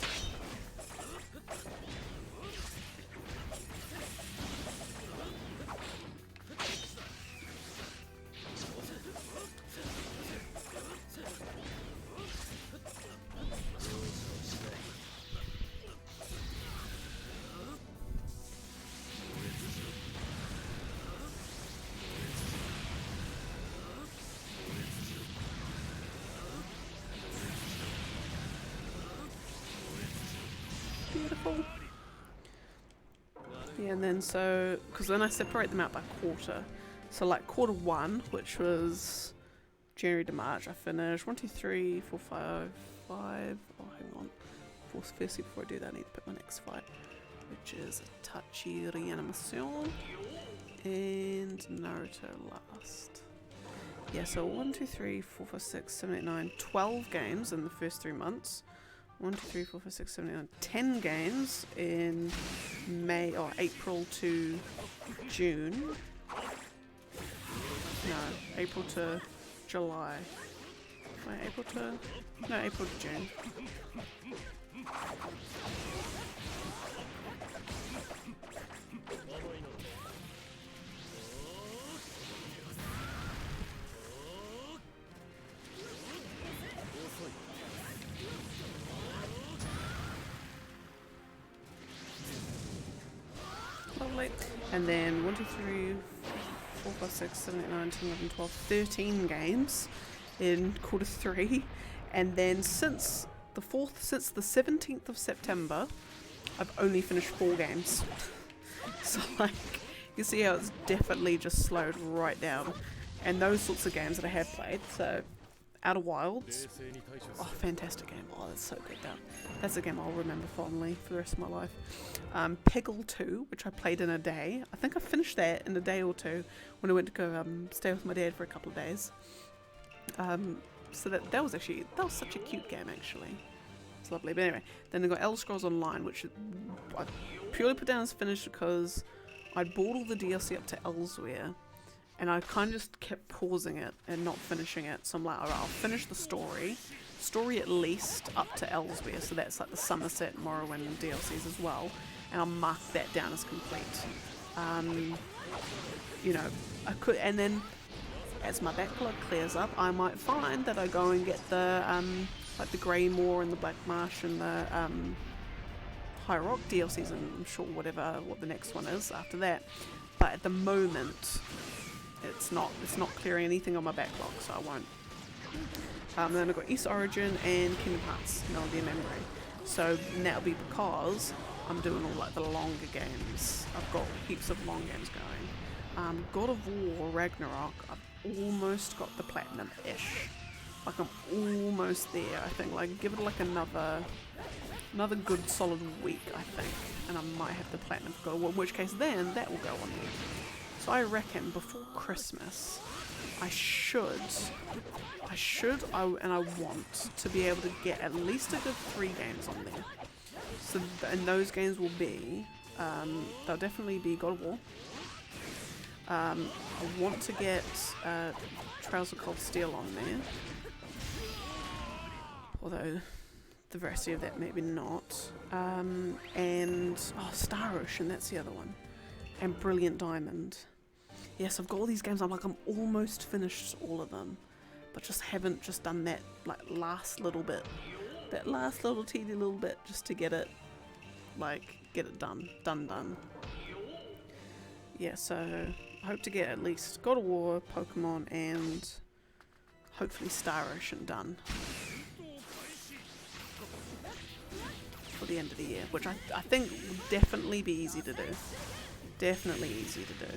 Beautiful. Yeah, and then because then I separate them out by quarter. So like quarter 1, which was January to March, I finished 1, 2, 3, 4, 5, 5. Oh, hang on. Firstly, before I do that, I need to pick my next fight, which is Tachi Reanimation and Naruto last. Yeah, so 1, 2, 3, 4, 5, 6, 7, 8, 9, 12 games in the first 3 months. 1, 2, 3, 4, 5, 6, 7, 8, 9, 10 games in April to June. No, April to July. Wait, April to June. Lovely. And then 1, 2, 3, 4, 5, 6, 7, 8, 9, 10, 11, 12, 13 games in quarter 3. And then since the 17th of September, I've only finished 4 games. So like, you see how it's definitely just slowed right down. And those sorts of games that I have played, so Outer Wilds. Oh, fantastic game. Oh, that's so good. That's a game I'll remember fondly for the rest of my life. Peggle 2, which I played in a day. I think I finished that in a day or two when I went to go stay with my dad for a couple of days. So that was such a cute game actually. It's lovely. But anyway, then they got Elder Scrolls Online, which I purely put down as finished because I'd bought all the DLC up to Elsewhere, and I kind of just kept pausing it and not finishing it. So I'm like, alright, I'll finish the story at least up to Elsewhere, so that's like the Somerset, Morrowind DLCs as well, and I'll mark that down as complete. You know, I could, and then as my backlog clears up, I might find that I go and get the like the Grey Moor and the Black Marsh and the High Rock DLCs, and I'm sure what the next one is after that. But at the moment, it's not clearing anything on my backlog, so I won't. Then I've got East Origin and Kingdom Hearts Melody and Memory. So that'll be because I'm doing all like the longer games. I've got heaps of long games going. God of War Ragnarok, I've almost got the platinum-ish. Like I'm almost there, I think. Like give it like another good solid week, I think, and I might have the platinum for God of War, in which case then that will go on there. So I reckon before Christmas, I want to be able to get at least a good 3 games on there. So, and those games will be, they'll definitely be God of War. I want to get Trails of Cold Steel on there. Although, the veracity of that maybe not. And, Star Ocean, that's the other one. And Brilliant Diamond. Yes, I've got all these games, I'm almost finished all of them. But just haven't done that, like, last little bit. That last little teeny little bit, just to get it, get it done. Done. Yeah, so, I hope to get at least God of War, Pokemon, and hopefully Star Ocean done. For the end of the year, which I think would definitely be easy to do. Definitely easy to do.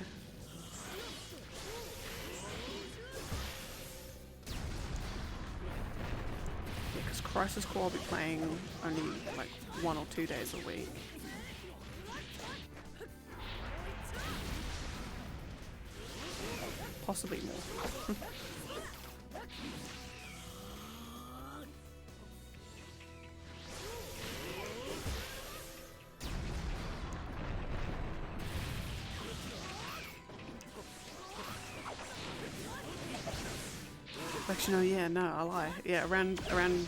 Yeah, because Crisis Core I'll be playing only like 1 or 2 days a week. Possibly more. Actually, I lie. Yeah, around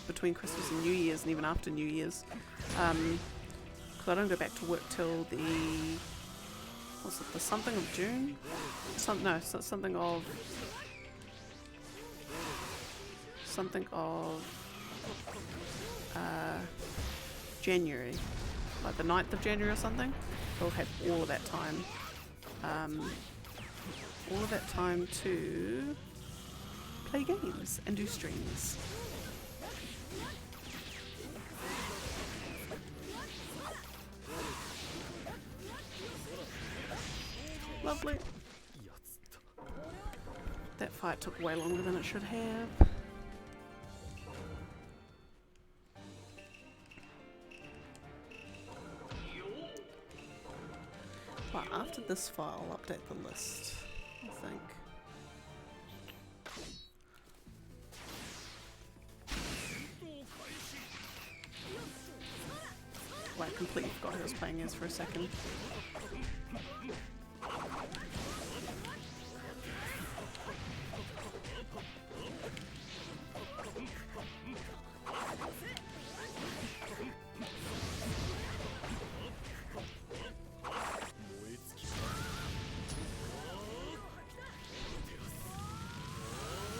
between Christmas and New Year's, and even after New Year's, because I don't go back to work till the the something of June? Something of January, like the 9th of January or something. I'll have all of that time to play games and do streams. Lovely. That fight took way longer than it should have. But after this file, I'll update the list, I think. Well, I completely forgot who I was playing as for a second.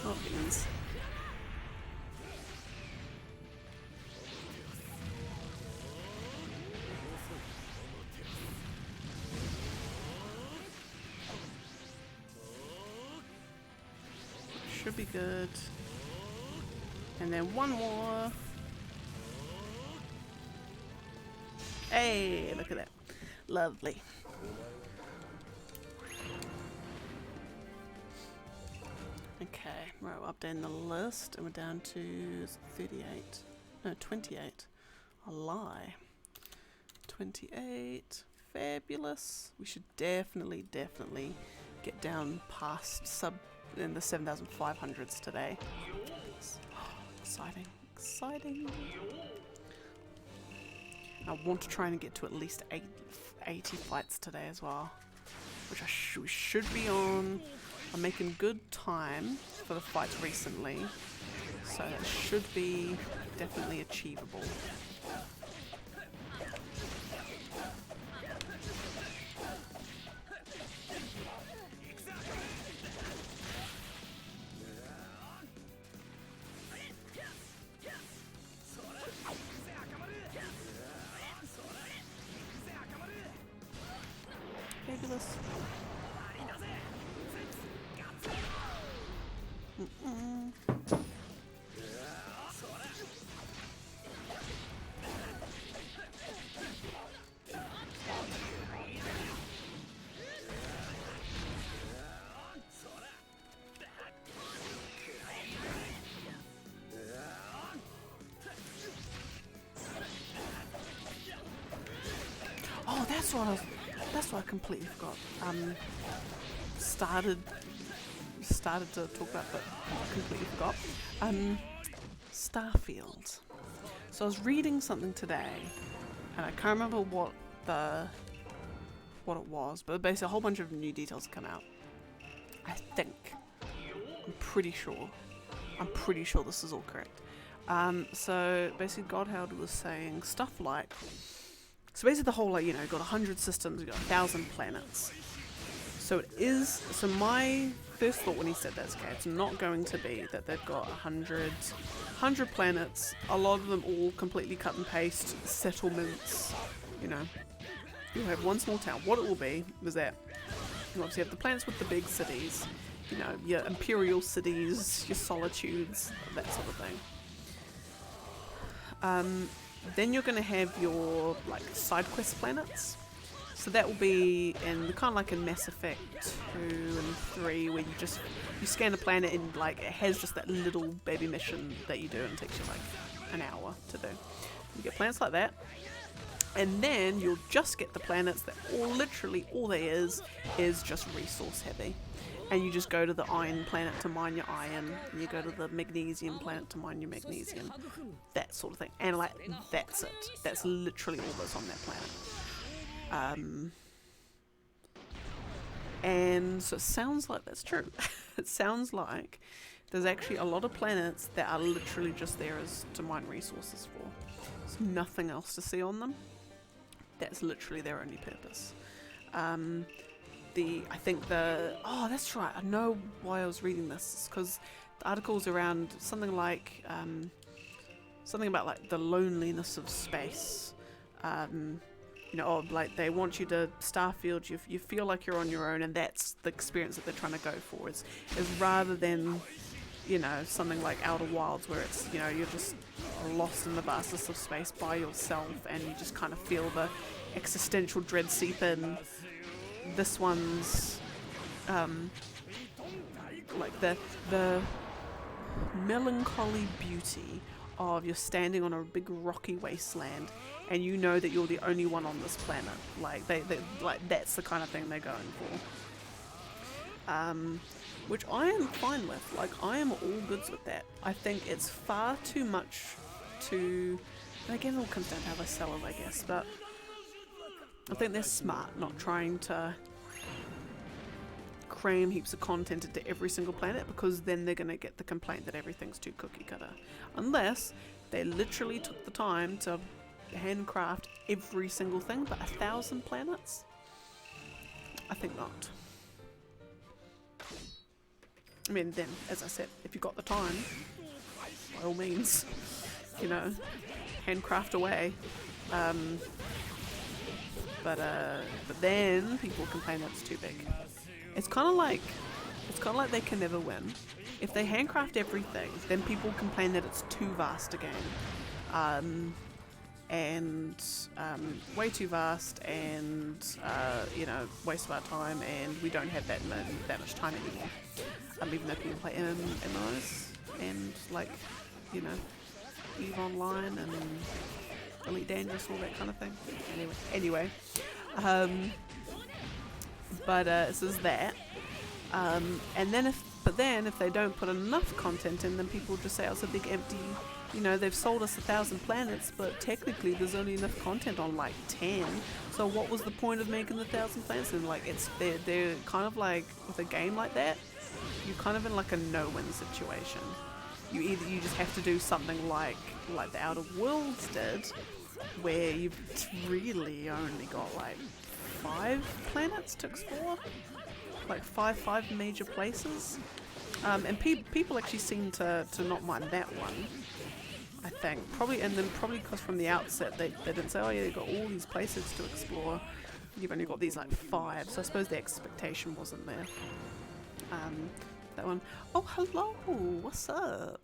Oh, beans. Should be good. And then one more. Hey, look at that. Lovely. Okay, right, we're updating the list and we're down to 38. No, 28. A lie. 28. Fabulous. We should definitely get down past in the 7,500s today. Exciting. Exciting. I want to try and get to at least 80 fights today as well, which we should be on. I'm making good time for the fights recently, so it should be definitely achievable. Fabulous. Oh, that's what I completely forgot. Started to talk about, but completely forgot. Starfield. So I was reading something today, and I can't remember what it was, but basically a whole bunch of new details come out. I'm pretty sure this is all correct. So basically Godheld was saying stuff like, so basically the whole, like, got 100 systems, you've got 1,000 planets. So it is, so my first thought when he said that is, okay, it's not going to be that they've got 100 planets, a lot of them all completely cut and paste, settlements, you'll have one small town. What it will be is that you obviously have the planets with the big cities, your imperial cities, your solitudes, that sort of thing. Then you're going to have your side quest planets. So that will be in kind of like in Mass Effect 2 and 3, where you scan a planet and it has just that little baby mission that you do, and it takes you an hour to do. You get planets like that, and then you'll just get the planets that literally all there is just resource heavy. And you just go to the iron planet to mine your iron, and you go to the magnesium planet to mine your magnesium, that sort of thing. And that's it. That's literally all that's on that planet. And so it sounds like that's true. It sounds like there's actually a lot of planets that are literally just there as to mine resources for. There's nothing else to see on them. That's literally their only purpose. That's right, I know why I was reading this. It's because the article's around something about the loneliness of space. They want you to Starfield, you feel like you're on your own, and that's the experience that they're trying to go for, is rather than something like Outer Wilds, where it's you're just lost in the vastness of space by yourself, and you just kind of feel the existential dread seep in. This one's the melancholy beauty of you're standing on a big rocky wasteland, and you know that you're the only one on this planet. That's the kind of thing they're going for. Which I am fine with. I am all goods with that. I think it's far too much to... And again, it all comes down to how they sell it, I guess. But I think they're smart, not trying to cram heaps of content into every single planet, because then they're going to get the complaint that everything's too cookie cutter. Unless they literally took the time to handcraft every single thing, but 1,000 planets? I think not. I mean, then, as I said, if you've got the time, by all means, handcraft away. But then people complain that it's too big. It's kind of like they can never win. If they handcraft everything, then people complain that it's too vast a game. and way too vast, and you know, waste of our time, and we don't have that much time anymore. Even though people play MMOs and like, you know, EVE Online and Elite Dangerous, all that kind of thing. Anyway, but so there's that. And then if they don't put enough content in, then people just say, oh, it's a big empty, you know, they've sold us 1,000 planets, but technically there's only enough content on like 10. So what was the point of making the 1,000 planets? And like, they're kind of like, with a game like that, you're kind of in like a no-win situation. You just have to do something like the Outer Worlds did, where you've really only got like 5 planets to explore, like five major places, and people actually seem to not mind that one, I think. Probably because from the outset they didn't say, oh yeah, you've got all these places to explore, you've only got these like 5, so I suppose the expectation wasn't there. That one. Oh, hello, what's up?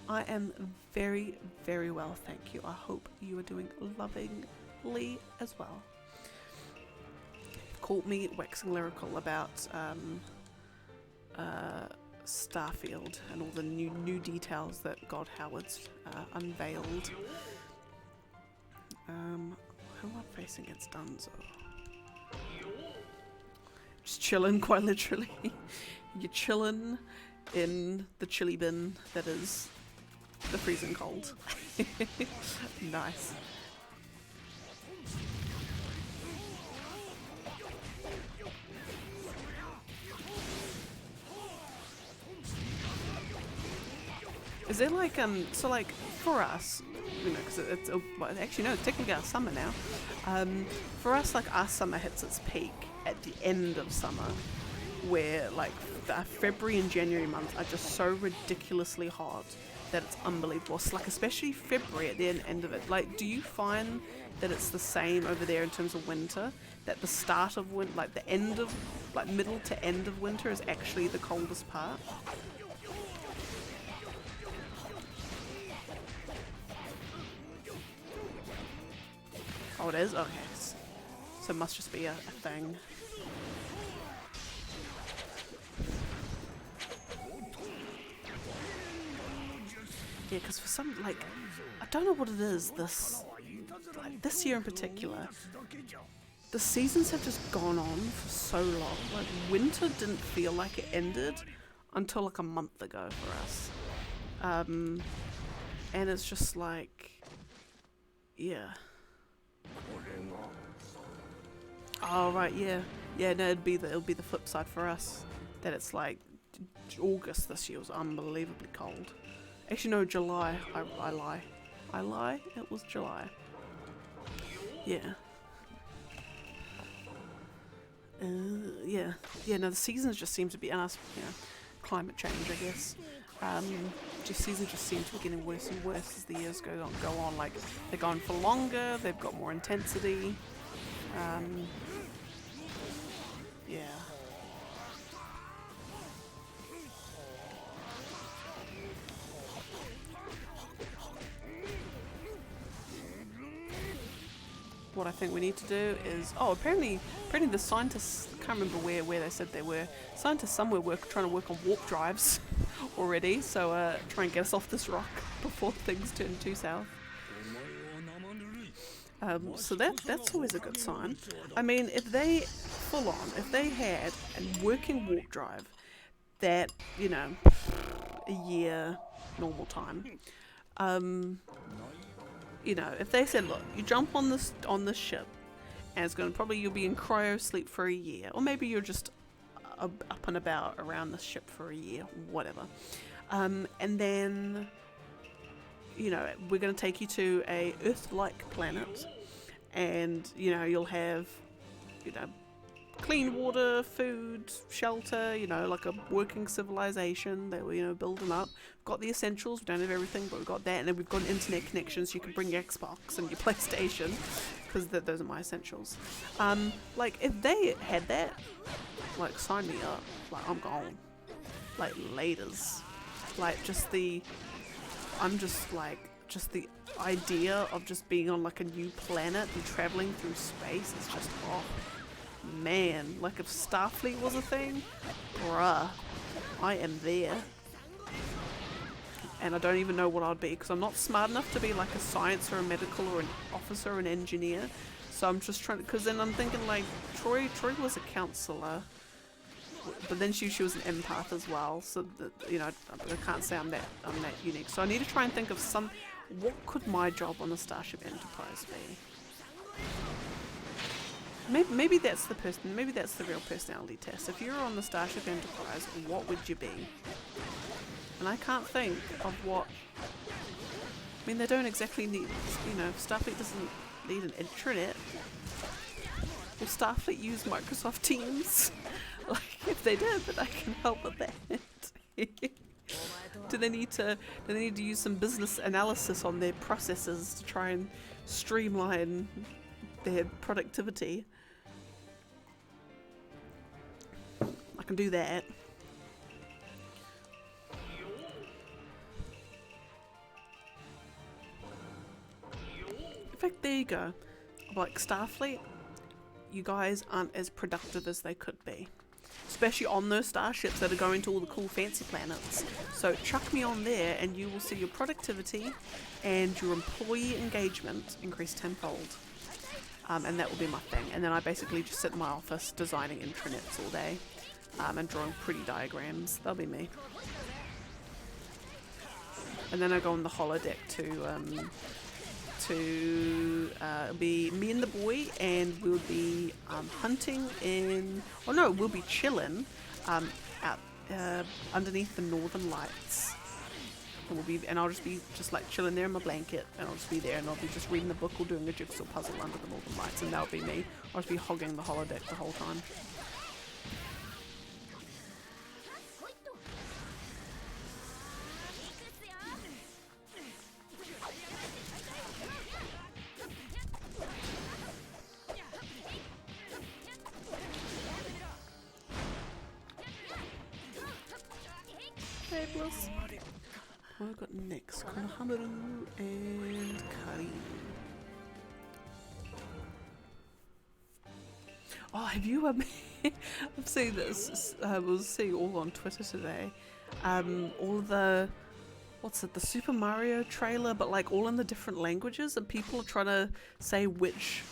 I am very, very well, thank you. I hope you are doing lovingly as well. Caught me waxing lyrical about Starfield and all the new details that God Howard's unveiled. Who am I facing against? Dunzo. Just chilling, quite literally. You're chilling in the chili bin that is the freezing cold. Nice. Is there like so like for us, you know, because it's well, actually no, it's technically our summer now. For us, like our summer hits its peak at the end of summer, where like the February and January months are just so ridiculously hot that it's unbelievable. So, like especially February at the end of it. Like, do you find that it's the same over there in terms of winter? That the start of winter, like the end of, like middle to end of winter, is actually the coldest part? Oh, it is? Okay. So it must just be a thing. Yeah, because for some, like, I don't know what it is, this year in particular, the seasons have just gone on for so long. Like, winter didn't feel like it ended until like a month ago for us. And it's just like, yeah. Oh right, yeah, no, it'll be the flip side for us. That it's like August this year was unbelievably cold. Actually, no, July. I lie. It was July. Yeah. Yeah. No, the seasons just seem to be, and us, you know, climate change, I guess. Just seasons just seem to be getting worse and worse as the years go on. Like they're going for longer. They've got more intensity. Yeah. What I think we need to do is, apparently the scientists, I can't remember where they said they were, scientists somewhere trying to work on warp drives already, so try and get us off this rock before things turn too south. So that's always a good sign. I mean, if they had a working warp drive that, you know, a year normal time, you know, if they said, look, you jump on this ship, and it's you'll be in cryo sleep for a year, or maybe you're just up and about around the ship for a year, whatever, and then, you know, we're going to take you to a Earth-like planet, and, you know, you'll have, you know, clean water, food, shelter, you know, like a working civilization that we're, you know, building up. We've got the essentials, we don't have everything, but we've got that, and then we've got an internet connection so you can bring your Xbox and your PlayStation, because those are my essentials. Like, if they had that, like, sign me up. Like, I'm gone. Like, laters. Like, I'm just like, just the idea of just being on like a new planet and traveling through space is just, oh man, like if Starfleet was a thing, bruh, I am there. And I don't even know what I'd be, because I'm not smart enough to be like a science or a medical or an officer or an engineer. So I'm just trying to, because then I'm thinking like Troy was a counselor, but then she was an empath as well. So that, you know, I can't say I'm that unique. So I need to try and think of what could my job on the Starship Enterprise be? Maybe that's the person. Maybe that's the real personality test. If you're on the Starship Enterprise, what would you be? And I can't think of what. I mean, they don't exactly need. You know, Starfleet doesn't need an intranet. Will Starfleet use Microsoft Teams? Like, if they did, then I can help with that. Do they need to use some business analysis on their processes to try and streamline their productivity? I can do that. In fact, there you go. Like Starfleet, you guys aren't as productive as they could be. Especially on those starships that are going to all the cool fancy planets. So chuck me on there and you will see your productivity and your employee engagement increase tenfold. And that will be my thing. And then I basically just sit in my office designing intranets all day and drawing pretty diagrams. That'll be me. And then I go on the holodeck to be me and the boy, and we'll be hunting in, oh no, we'll be chilling out underneath the northern lights, and I'll just be like chilling there in my blanket, and I'll just be there, and I'll be just reading the book or doing a jigsaw puzzle under the northern lights, and that'll be me. I'll just be hogging the holodeck the whole time. What have I got next? Konohamaru and Karin. Oh, have you I've seen this. I was seeing all on Twitter today. All the the Super Mario trailer, but like all in the different languages, and people are trying to say which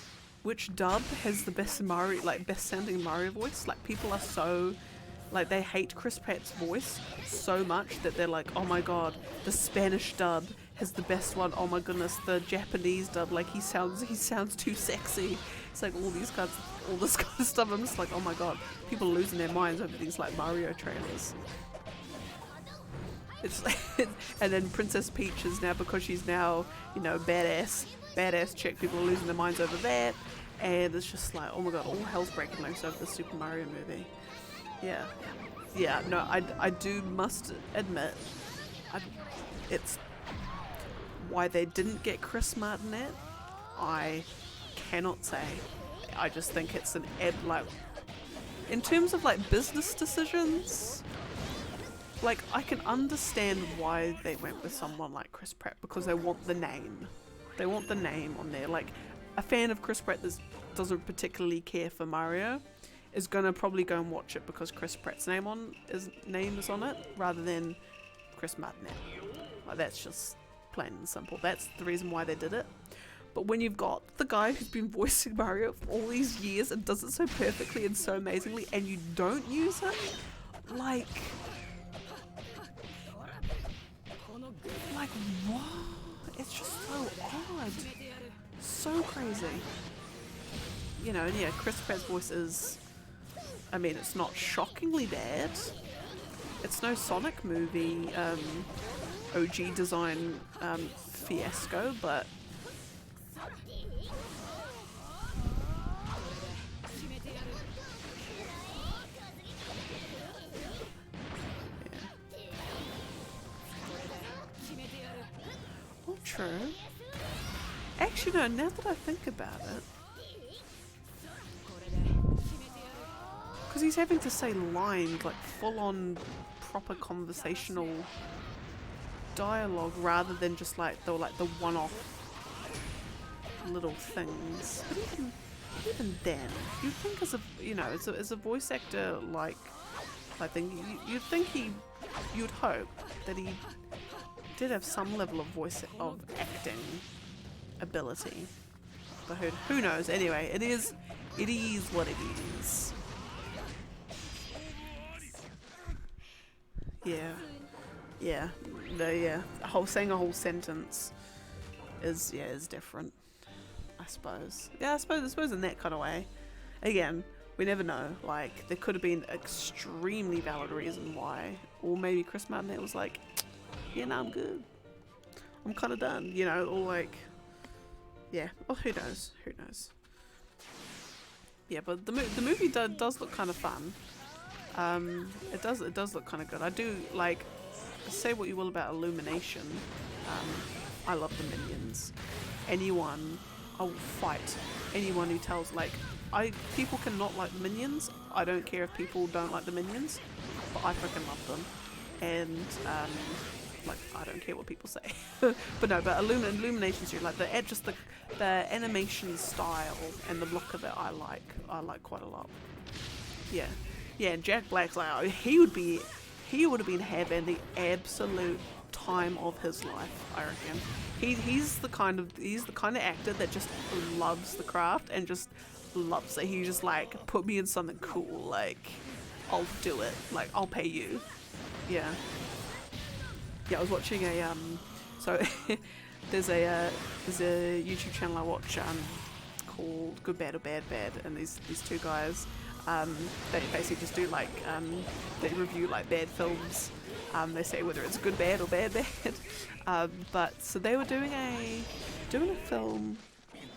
dub has the best sounding Mario voice. Like people are so. Like, they hate Chris Pratt's voice so much that they're like, oh my god, the Spanish dub has the best one. Oh my goodness, the Japanese dub, like, he sounds too sexy. It's like all this kind of stuff. I'm just like, oh my god, people are losing their minds over these, like, Mario trailers. It's and then Princess Peach is now, because she's now, you know, badass chick, people are losing their minds over that. And it's just like, oh my god, all hell's breaking loose over the Super Mario movie. Yeah, no, I must admit, it's why they didn't get Chris Martinet, I cannot say. I just think it's in terms of like business decisions, like I can understand why they went with someone like Chris Pratt, because they want the name. They want the name on there. Like, a fan of Chris Pratt that doesn't particularly care for Mario is gonna probably go and watch it because Chris Pratt's name is on it, rather than Chris Martinet. Like, that's just plain and simple. That's the reason why they did it. But when you've got the guy who's been voicing Mario for all these years and does it so perfectly and so amazingly, and you don't use him, like what? It's just so odd, so crazy. You know, and yeah, Chris Pratt's voice is, I mean, it's not shockingly bad. It's no Sonic movie OG design fiasco, but all true. Actually, no, now that I think about it, because he's having to say lines, like full-on proper conversational dialogue rather than just like the one-off little things. But even then, you'd think as a as a voice actor you'd think you'd hope that he did have some level of acting ability. But who knows? Anyway, it is what it is. Yeah. Saying a whole sentence is different, I suppose. Yeah, I suppose in that kind of way. Again, we never know. Like, there could have been an extremely valid reason why, or maybe Chris Martinet was like, yeah, no, I'm good. I'm kind of done, or like, yeah. Well, who knows? Who knows? Yeah, but the movie does look kind of fun. It does look kind of good. I do like. Say what you will about Illumination. I love the Minions. I will fight anyone who tells people cannot like the Minions. I don't care if people don't like the Minions, but I freaking love them. And I don't care what people say. but Illumination too, like the animation style and the look of it, I like quite a lot. Yeah, and Jack Black's like, he would have been having the absolute time of his life, I reckon. He's the kind of actor that just loves the craft and just loves it. He just like, put me in something cool, like I'll do it, like I'll pay you. Yeah, I was watching so there's a YouTube channel I watch called Good Bad or Bad Bad, and these two guys, they basically just do they review like bad films. They say whether it's good bad or bad bad. But so they were doing a film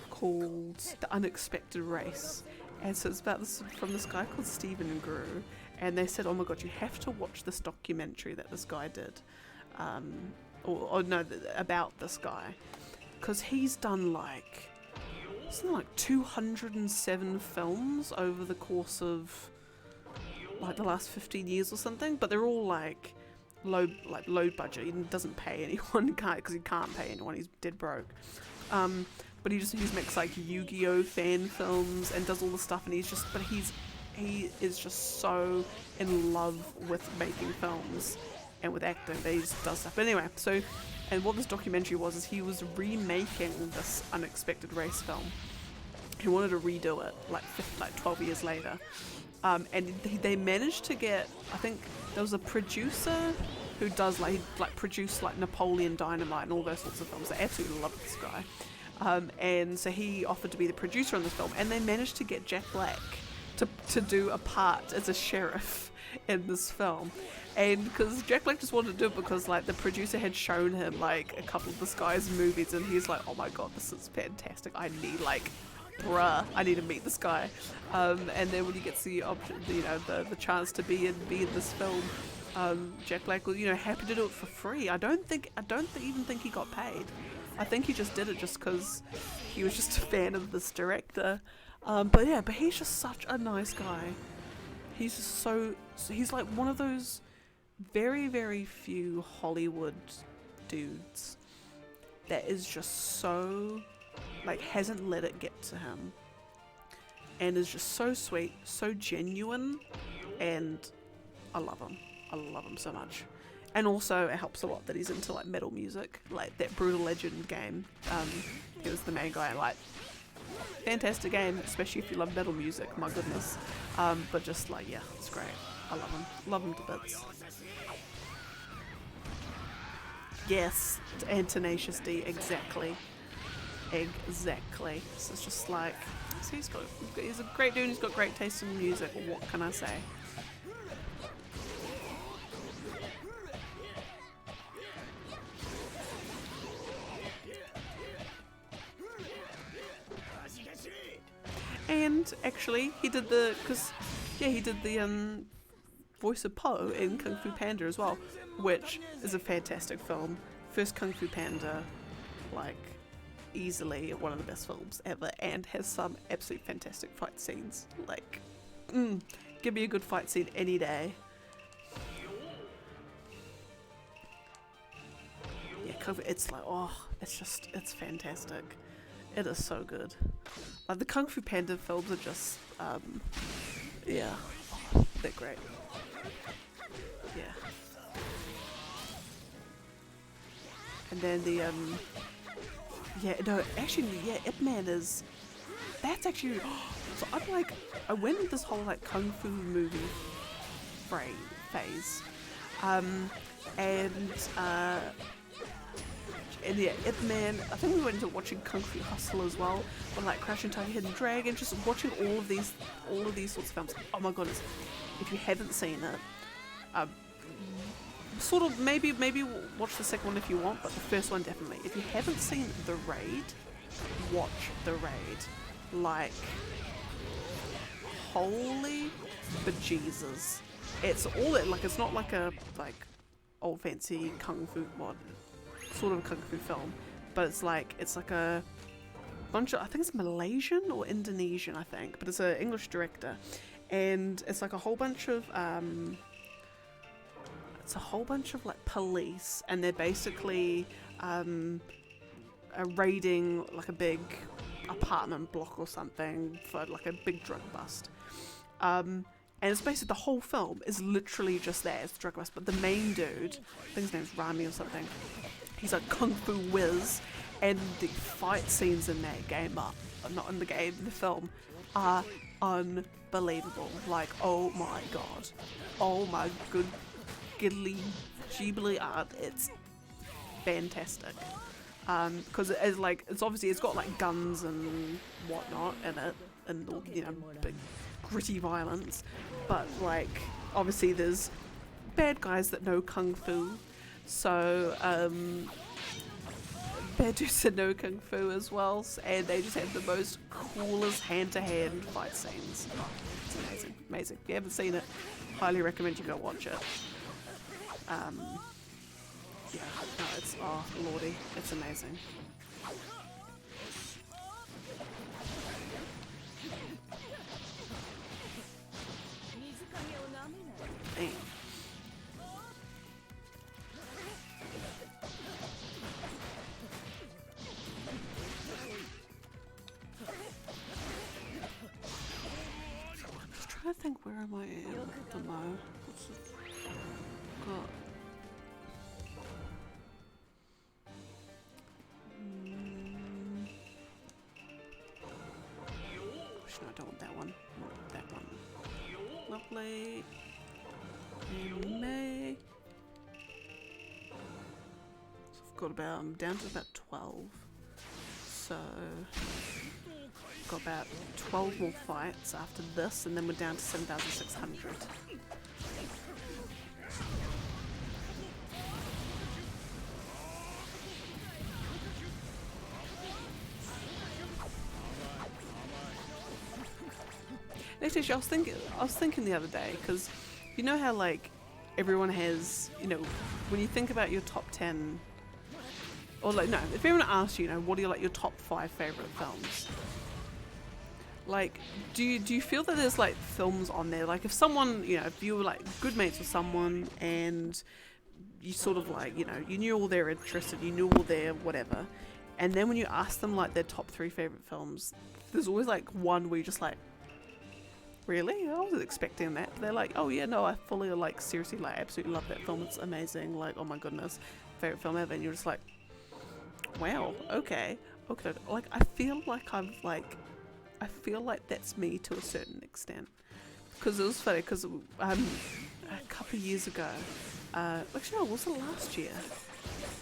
called The Unexpected Race, and so it's about this from this guy called Stephen Grew, and they said, oh my god, you have to watch this documentary that this guy did, about this guy, because he's done something like 207 films over the course of the last 15 years or something, but they're all low budget. He doesn't pay anyone, because he can't pay anyone, he's dead broke. But he makes Yu-Gi-Oh fan films and does all the stuff, and he is just so in love with making films and with acting that he just does stuff. But anyway, and what this documentary was is he was remaking this Unexpected Race film. He wanted to redo it 12 years later, and they managed to get, I think there was a producer who does produce Napoleon Dynamite and all those sorts of films. I absolutely love this guy, and so he offered to be the producer on this film, and they managed to get Jack Black to do a part as a sheriff in this film. And because Jack Black just wanted to do it because the producer had shown him a couple of this guy's movies, and he's like, oh my god, this is fantastic, I need I need to meet this guy. And then when he gets the option, the chance to be in this film, Jack Black was happy to do it for free. I don't even think he got paid. I think he just did it just because he was just a fan of this director. But he's just such a nice guy. He's just he's one of those very, very few Hollywood dudes that is just so, hasn't let it get to him, and is just so sweet, so genuine, and I love him so much. And also it helps a lot that he's into metal music, that Brutal Legend game. He was the main guy. Fantastic game, especially if you love metal music, my goodness. But just it's great. I love him to bits. Yes, and Tenacious D, exactly. So it's just he's a great dude, he's got great taste in music, what can I say? And actually, he did the voice of Po in Kung Fu Panda as well, which is a fantastic film. First Kung Fu Panda, easily one of the best films ever, and has some absolute fantastic fight scenes. Give me a good fight scene any day. Kung Fu, it's like, oh, it's fantastic. It is so good. Like the Kung Fu Panda films are just, yeah, oh, they're great. Yeah. And then the, yeah, no, actually, yeah, Ip Man is, that's actually, so I went with this whole like Kung Fu movie phase. And yeah, Ip Man, I think we went into watching Kung Fu Hustle as well, or like Crouching Tiger, Hidden Dragon, just watching all of these sorts of films. Oh my goodness, if you haven't seen it, sort of maybe watch the second one if you want, but the first one definitely. If you haven't seen The Raid, watch The Raid. Like, holy bejesus. It's all it, like, it's not like a old fancy kung fu mod sort of kung fu film, but it's like a bunch of, I think it's Malaysian or Indonesian, I think, but it's an English director, and it's like a whole bunch of like police, and they're basically raiding like a big apartment block or something for like a big drug bust. And it's basically the whole film is literally just that, it's a drug bust, but the main dude, I think his name's Rami or something, he's a kung fu whiz, and the fight scenes in that game not in the game, the film, are unbelievable. Like, oh my god. Oh my good giddly Ghibli art, it's fantastic. Because it's obviously, it's got like guns and whatnot in it, and you know, big gritty violence, but like obviously there's bad guys that know kung fu, so bad dudes that know kung fu as well, and they just have the most coolest hand-to-hand fight scenes. Oh, it's amazing. If you haven't seen it, highly recommend you go watch it. Yeah, no, it's, oh lordy, it's amazing. Damn. I'm just trying to think, where am I at the mo? What's it got? No, I don't want that one. I want that one. Lovely. May. So I've got about, I'm down to about 12. So I've got about 12 more fights after this, and then we're down to 7,600. Actually, I was thinking the other day, because you know how like everyone has, you know, when you think about your top 10, or like, no, if everyone asks you, you know, what are like your top 5 favorite films? Like, do you feel that there's like films on there, like if someone, you know, if you were like good mates with someone and you sort of like, you know, you knew all their interests and you knew all their whatever, and then when you ask them like their top 3 favorite films, there's always like one where you're just like, really? I wasn't expecting that. They're like, oh yeah, no, I fully, like, seriously, like, absolutely love that film. It's amazing. Like, oh my goodness, favorite film ever. And you're just like, wow, okay. Like, I feel like that's me to a certain extent. Because it was funny, because a couple of years ago, actually, no, was it last year?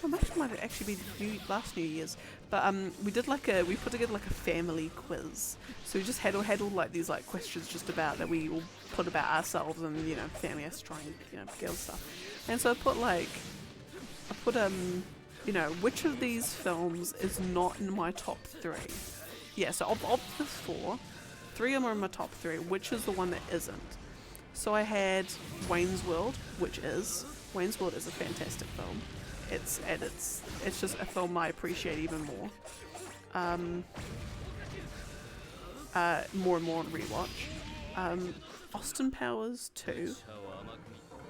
Well, it might have actually been last New Year's, but we put together like a family quiz. So we just had all like these like questions just about that we all put about ourselves, and you know, family has to try and, you know, get all stuff. And so I put you know, which of these films is not in my top 3? Yeah, so of the 4, 3 of them are in my top 3. Which is the one that isn't? So I had Wayne's World is a fantastic film. It's just a film I appreciate even more. More and more on rewatch. Austin Powers 2.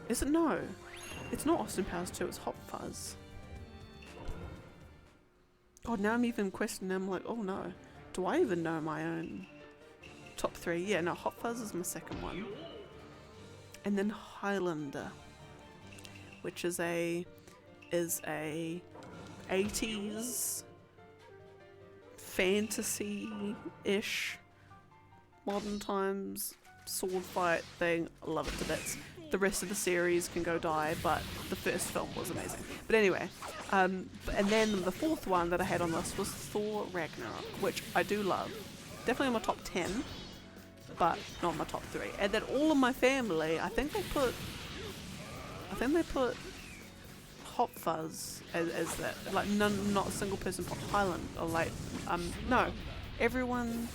Is it? No, it's not Austin Powers 2. It's Hot Fuzz. God, now I'm even questioning. I'm like, oh no, do I even know my own top 3? Yeah, no, Hot Fuzz is my second one. And then Highlander, which is a 80s fantasy-ish modern times sword fight thing. I love it to bits. The rest of the series can go die, but the first film was amazing. But anyway, and then the fourth one that I had on this was Thor Ragnarok, which I do love. Definitely in my top 10, but not my top 3. And then all of my family, I think they put Hot Fuzz as that. Like not a single person put Highland or like no. Everyone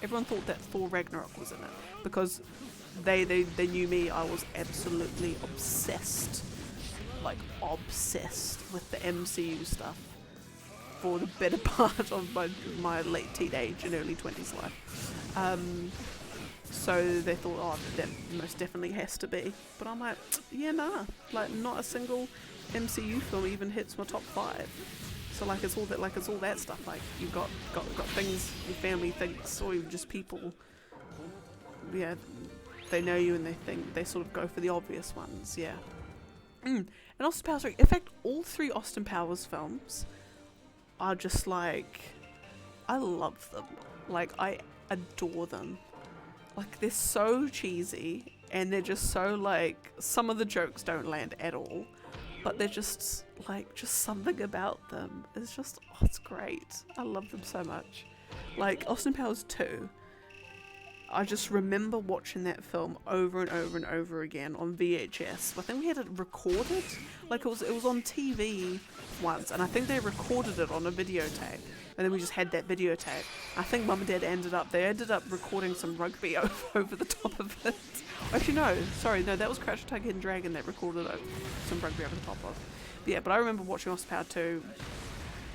thought that Thor Ragnarok was in it because they knew me. I was absolutely obsessed with the MCU stuff for the better part of my late teenage and early 20s life. So they thought, oh, that most definitely has to be. But I'm like, yeah, nah. Like, not a single MCU film even hits my top 5. So like it's all that stuff. Like you've got things your family thinks, or even just people. Yeah, they know you and they sort of go for the obvious ones. Yeah. And Austin Powers 3. In fact, all 3 Austin Powers films are just like, I love them. Like I adore them. Like they're so cheesy and they're just so like, some of the jokes don't land at all. But they're just something about them. It's just, oh, it's great. I love them so much. Like Austin Powers 2, I just remember watching that film over and over and over again on VHS. I think we had it recorded. Like it was on TV once, and I think they recorded it on a videotape. And then we just had that videotape. I think Mum and Dad ended up recording some rugby over the top of it. Actually, no, that was Crouch Tiger, Hidden Dragon that recorded some rugby over the top of. But yeah, but I remember watching Austin Powers 2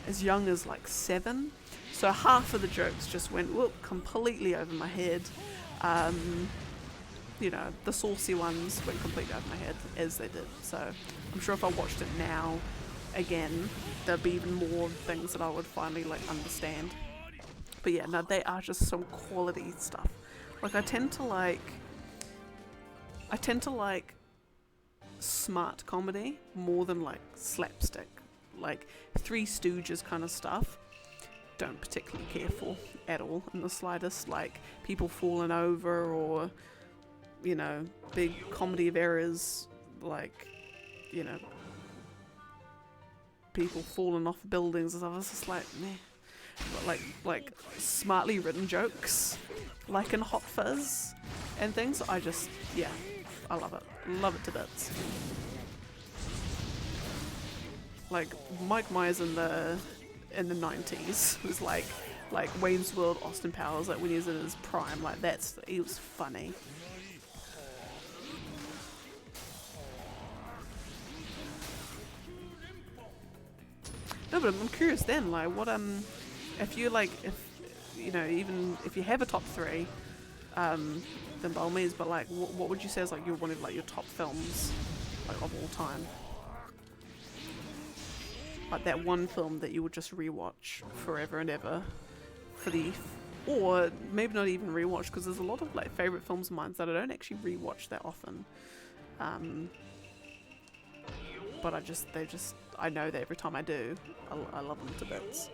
as young as like 7. So half of the jokes just went completely over my head. You know, the saucy ones went completely over my head, as they did. So I'm sure if I watched it now again, there'd be even more things that I would finally like understand. But yeah, no, they are just some quality stuff. Like I tend to like smart comedy more than like slapstick. Like Three Stooges kind of stuff, don't particularly care for at all in the slightest. Like people falling over, or you know, big comedy of errors, like, you know, people falling off buildings and stuff. It's just like, meh. But like smartly written jokes, like in Hot Fuzz and things, I love it. Love it to bits. Like Mike Myers in the 90s was like Wayne's World, Austin Powers, like when he was in his prime, like he was funny. No, but I'm curious then, like what if you even if you have a top 3, then by all means, but like what would you say is like one of like your top films like of all time? Like that one film that you would just rewatch forever and ever or maybe not even rewatch, because there's a lot of like favorite films of mine that I don't actually rewatch that often. But I know that every time I do, I love them to bits.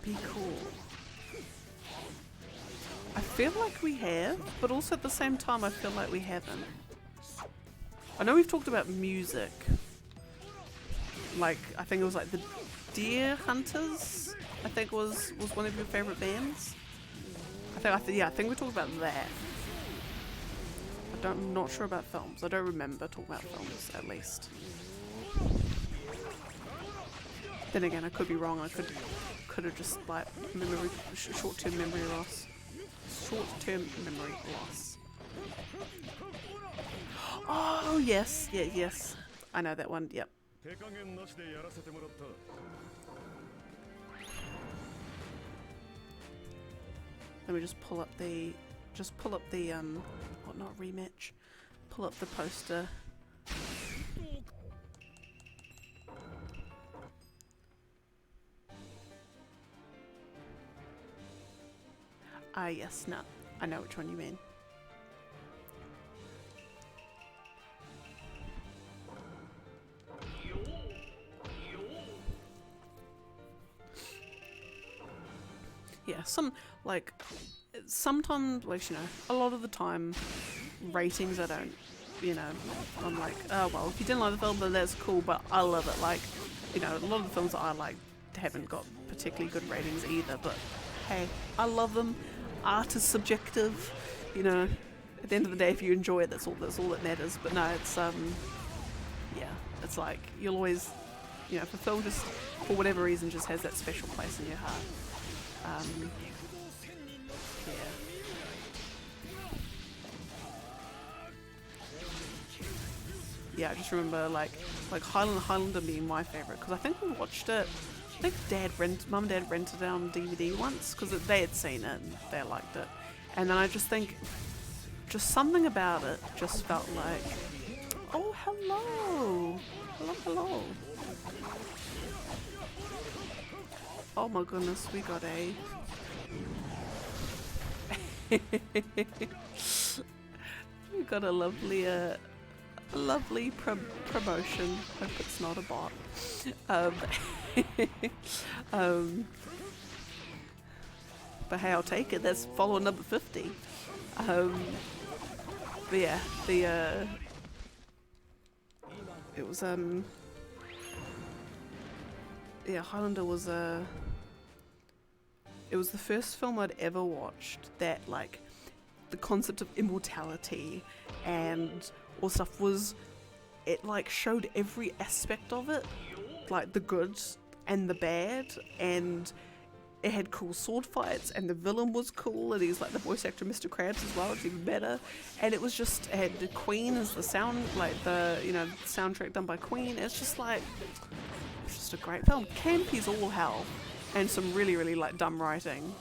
Be cool. I feel like we have, but also at the same time I feel like we haven't. I know we've talked about music. Like, I think it was like the Deer Hunters, I think was one of your favourite bands. I think we talked about that. I'm not sure about films. I don't remember talking about films, at least. Then again, I could be wrong. I could could have just like short-term memory loss. Short-term memory loss. Oh yes, yeah, yes. I know that one. Yep. Let me just pull up the what, not rematch. Pull up the poster. Ah yes, no. I know which one you mean. Yeah, sometimes, like, you know, a lot of the time, ratings I don't, you know, I'm like, oh well, if you didn't like the film, then that's cool, but I love it. Like, you know, a lot of the films that I like haven't got particularly good ratings either, but hey, I love them. Art is subjective, you know. At the end of the day, if you enjoy it, that's all that matters. But no, it's yeah, it's like you'll always, you know, if a film just for whatever reason just has that special place in your heart. Yeah. Yeah, I just remember like Highlander being my favourite because I think we watched it. I think Mum and Dad rented it on DVD once because they had seen it and they liked it, and then I just think, just something about it just felt like, oh hello, hello. Oh my goodness, we got a. We got a lovely promotion. Hope it's not a bot. But hey, I'll take it. That's follower number 50. But yeah, it was yeah, Highlander was it was the first film I'd ever watched that, like, the concept of immortality and all stuff was, it like showed every aspect of it, like the good and the bad, and it had cool sword fights and the villain was cool and he's like the voice actor Mr. Krabs as well, it's even better, and it was just, it had the Queen as the sound, like the, you know, soundtrack done by Queen. It's just like, it's just a great film. Campy's all hell and some really like dumb writing,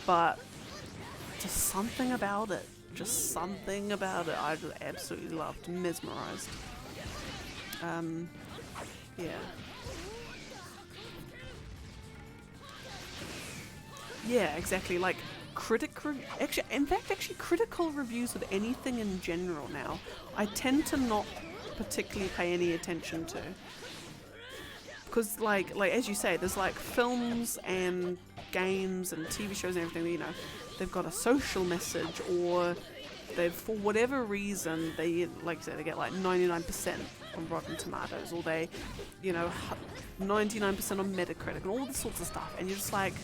but just something about it, I just absolutely loved, mesmerized. Yeah. Yeah, exactly. Like critical reviews of anything in general now, I tend to not particularly pay any attention to, because like as you say, there's like films and games and TV shows and everything, you know, they've got a social message, or they've, for whatever reason, they, like I said, they get like 99% on Rotten Tomatoes, or they, you know, 99% on Metacritic and all this sorts of stuff, and you're just like,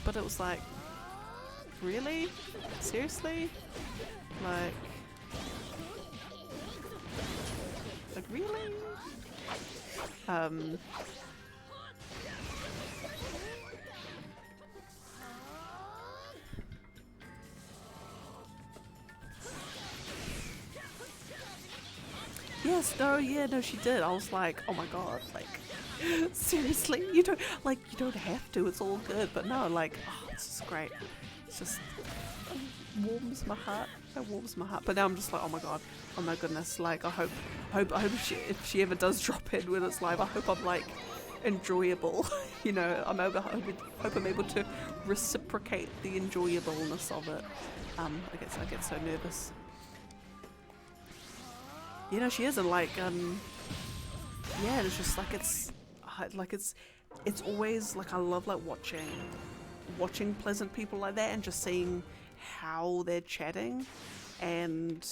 but it was like, really? Seriously? Like really? Yes, no, yeah, no, she did. I was like, oh my god, like, seriously? You don't have to, it's all good. But no, like, oh, it's just great. It's just, warms my heart. It warms my heart. But now I'm just like, oh my god, oh my goodness, like, I hope if she ever does drop in when it's live, I hope I'm like enjoyable. You know, I hope I'm able to reciprocate the enjoyableness of it. I get so nervous. You know, she is, and like, yeah, it's just like, it's always like, I love like watching pleasant people like that and just seeing how they're chatting, and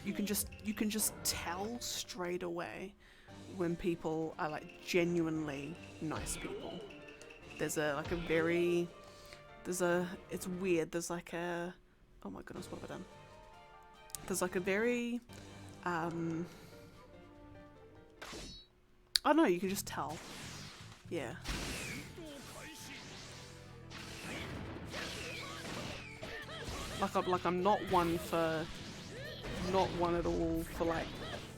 you can just tell straight away when people are like genuinely nice people. It's weird, there's like a, oh my goodness, what have I done? There's like a very, I don't know, you can just tell. Yeah. I'm not one at all for like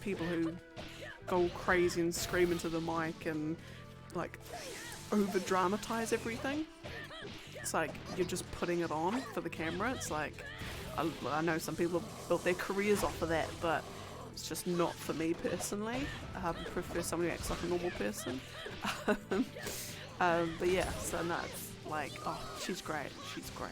people who go crazy and scream into the mic and like over dramatize everything. It's like you're just putting it on for the camera. It's like I know some people have built their careers off of that, but it's just not for me personally. I prefer someone who acts like a normal person. But yeah, so no, it's like, oh, she's great. She's great.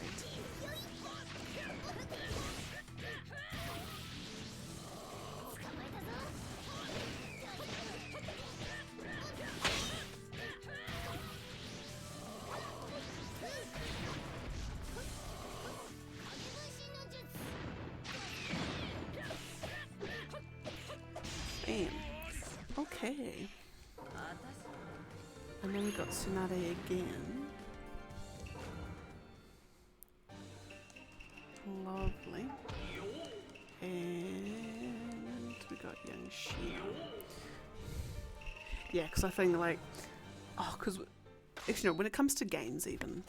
Bam. Okay. And then we got Tsunade again. Lovely. And we got Young Shio. Yeah, because I think like, oh, because actually no, when it comes to games even,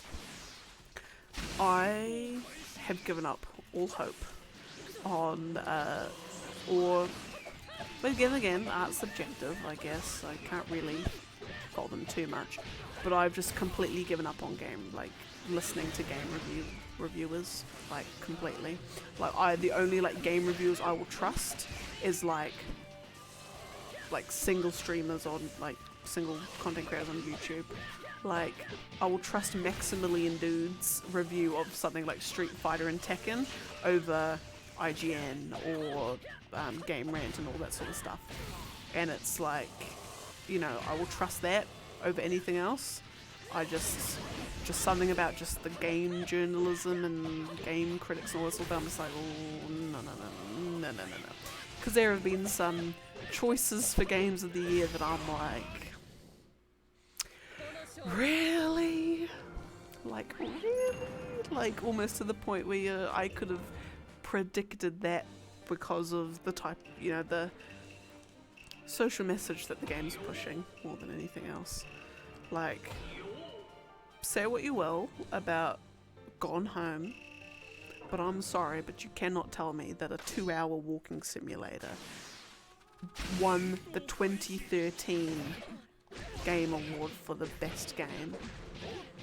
I have given up all hope on, but again, art's subjective, I guess. I can't really fault them too much. But I've just completely given up on listening to game reviewers, like, completely. Like, the only, like, game reviewers I will trust is, like, single streamers on, like, single content creators on YouTube. Like, I will trust Maximilian Dude's review of something like Street Fighter and Tekken over IGN or Game Rant and all that sort of stuff. And it's like, you know, I will trust that over anything else. I just something about just the game journalism and game critics and all this sort of stuff. I'm just like, oh, no. Because there have been some choices for games of the year that I'm like, really? Like, really? Like, almost to the point where I could have predicted that because of the type, you know, the social message that the game's pushing more than anything else. Like, say what you will about Gone Home, but I'm sorry, but you cannot tell me that a 2-hour walking simulator won the 2013 Game Award for the best game.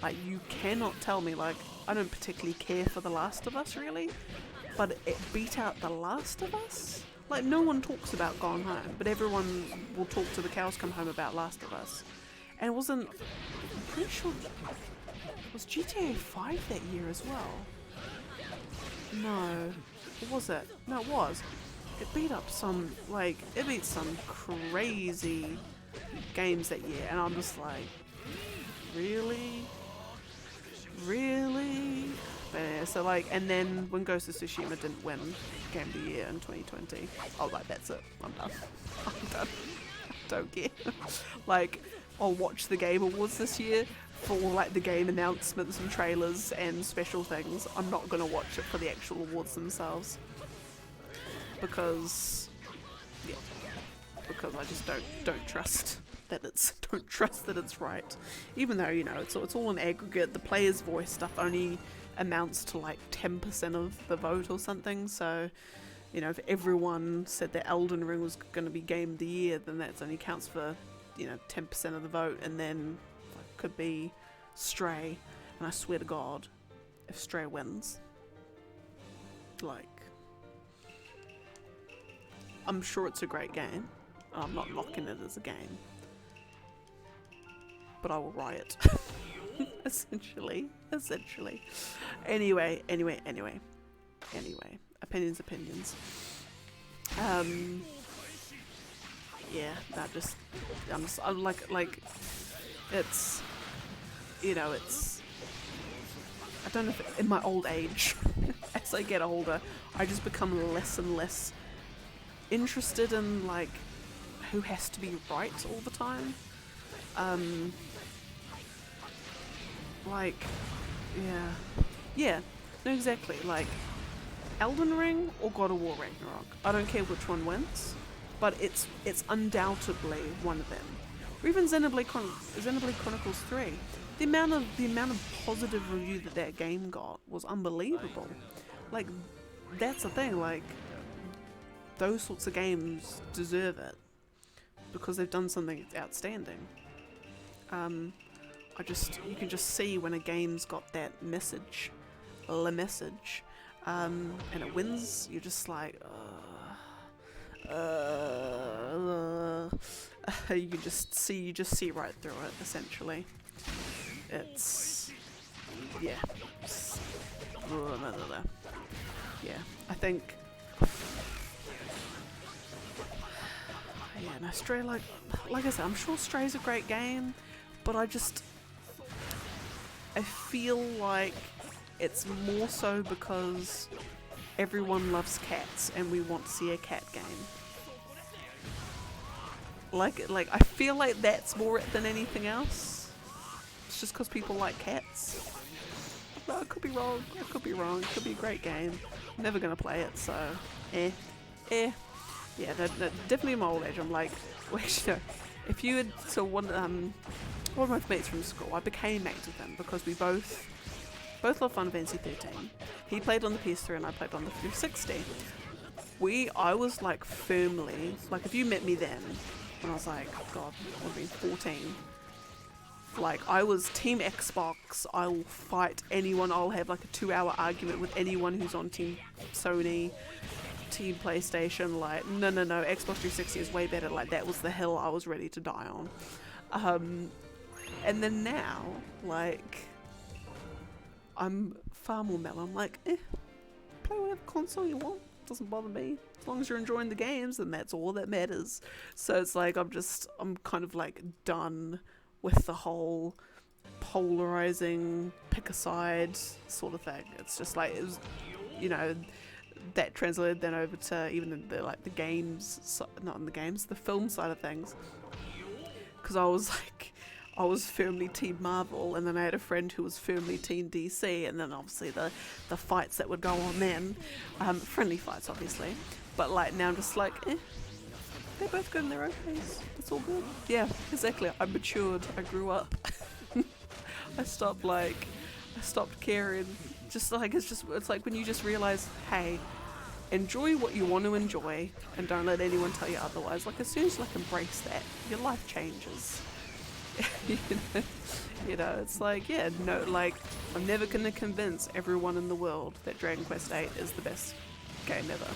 Like, you cannot tell me, like, I don't particularly care for The Last of Us, really, but it beat out The Last of Us? Like, no one talks about Gone Home, but everyone will talk to the cows come home about Last of Us. And it wasn't, I'm pretty sure, was GTA 5 that year as well? No. Was it? No, it was. It beat up some, like, it beat some crazy games that year, and I'm just like, really? Really? But yeah, so like, and then when Ghost of Tsushima didn't win Game of the Year in 2020, I was like, that's it, I'm done. I'm done. I don't care. Like, I'll watch the Game Awards this year for all like the game announcements and trailers and special things. I'm not gonna watch it for the actual awards themselves. Because, yeah, because I just don't trust that it's right. Even though, you know, it's all an aggregate. The player's voice stuff only amounts to like 10% of the vote or something. So, you know, if everyone said that Elden Ring was going to be Game of the Year, then that only counts for, you know, 10% of the vote, and then like, could be Stray. And I swear to God, if Stray wins, like, I'm sure it's a great game. I'm not knocking it as a game, but I will riot. essentially. Anyway. Opinions. Yeah, I'm like, it's, you know, it's, I don't know if in my old age, as I get older, I just become less and less interested in, like, who has to be right all the time. Like, yeah, no, exactly, like, Elden Ring or God of War Ragnarok, I don't care which one wins, but it's undoubtedly one of them. Or even Xenoblade Chronicles 3. The amount of positive review that game got was unbelievable. like, that's the thing, like, those sorts of games deserve it because they've done something outstanding. You can just see when a game's got that message, and it wins, you're just like, you just see right through it, essentially. It's, yeah. Yeah, I think, yeah, no, Stray, like I said, I'm sure Stray's a great game, but I feel like it's more so because everyone loves cats and we want to see a cat game. Like I feel like that's more it than anything else. It's just because people like cats. No, I could be wrong. It could be a great game. I'm never gonna play it, so Yeah, no, definitely in my old age. I'm like, well, actually, no. If you had one of my mates from school, I became mates with him because we both love Final Fantasy 13. He played on the PS3 and I played on the 360. I was like firmly, like if you met me then, when I was like, God, I would have been 14. Like, I was Team Xbox, I will fight anyone, I'll have like a 2-hour argument with anyone who's on Team Sony, Team PlayStation, like, no, Xbox 360 is way better, like, that was the hill I was ready to die on. And then now, like, I'm far more mellow, I'm like, play whatever console you want, doesn't bother me. As long as you're enjoying the games, then that's all that matters. So it's like, I'm kind of like done with the whole polarizing, pick a side sort of thing. It's just like, it was, that translated then over to even the games, not in the games, the film side of things. Because I was firmly Team Marvel, and then I had a friend who was firmly Team DC, and then obviously the fights that would go on then, friendly fights obviously, but like now I'm just like, they're both good in their own ways. It's all good. Yeah, exactly. I matured. I grew up. I stopped caring. Just like it's like when you just realize, hey, enjoy what you want to enjoy, and don't let anyone tell you otherwise. Like as soon as you embrace that, your life changes. It's like, yeah, no, like I'm never gonna convince everyone in the world that Dragon Quest VIII is the best game ever.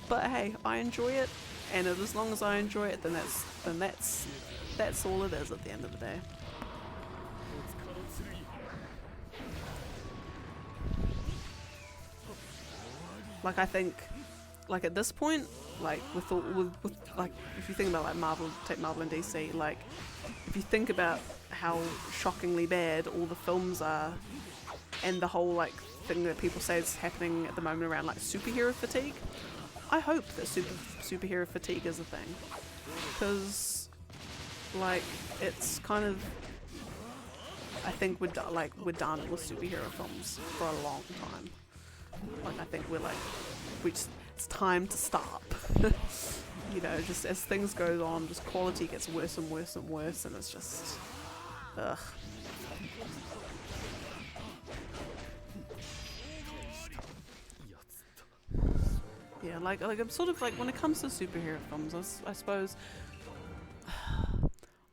But hey, I enjoy it. And as long as I enjoy it, then that's all it is at the end of the day. Like I think, like at this point, like with like if you think about like take Marvel and DC, like if you think about how shockingly bad all the films are, and the whole like thing that people say is happening at the moment around like superhero fatigue. I hope that superhero fatigue is a thing, because like it's kind of, I think we're done with superhero films for a long time. Like I think it's time to stop. Just as things go on, just quality gets worse and worse and worse, and it's just ugh. Yeah, like I'm sort of like when it comes to superhero films, I suppose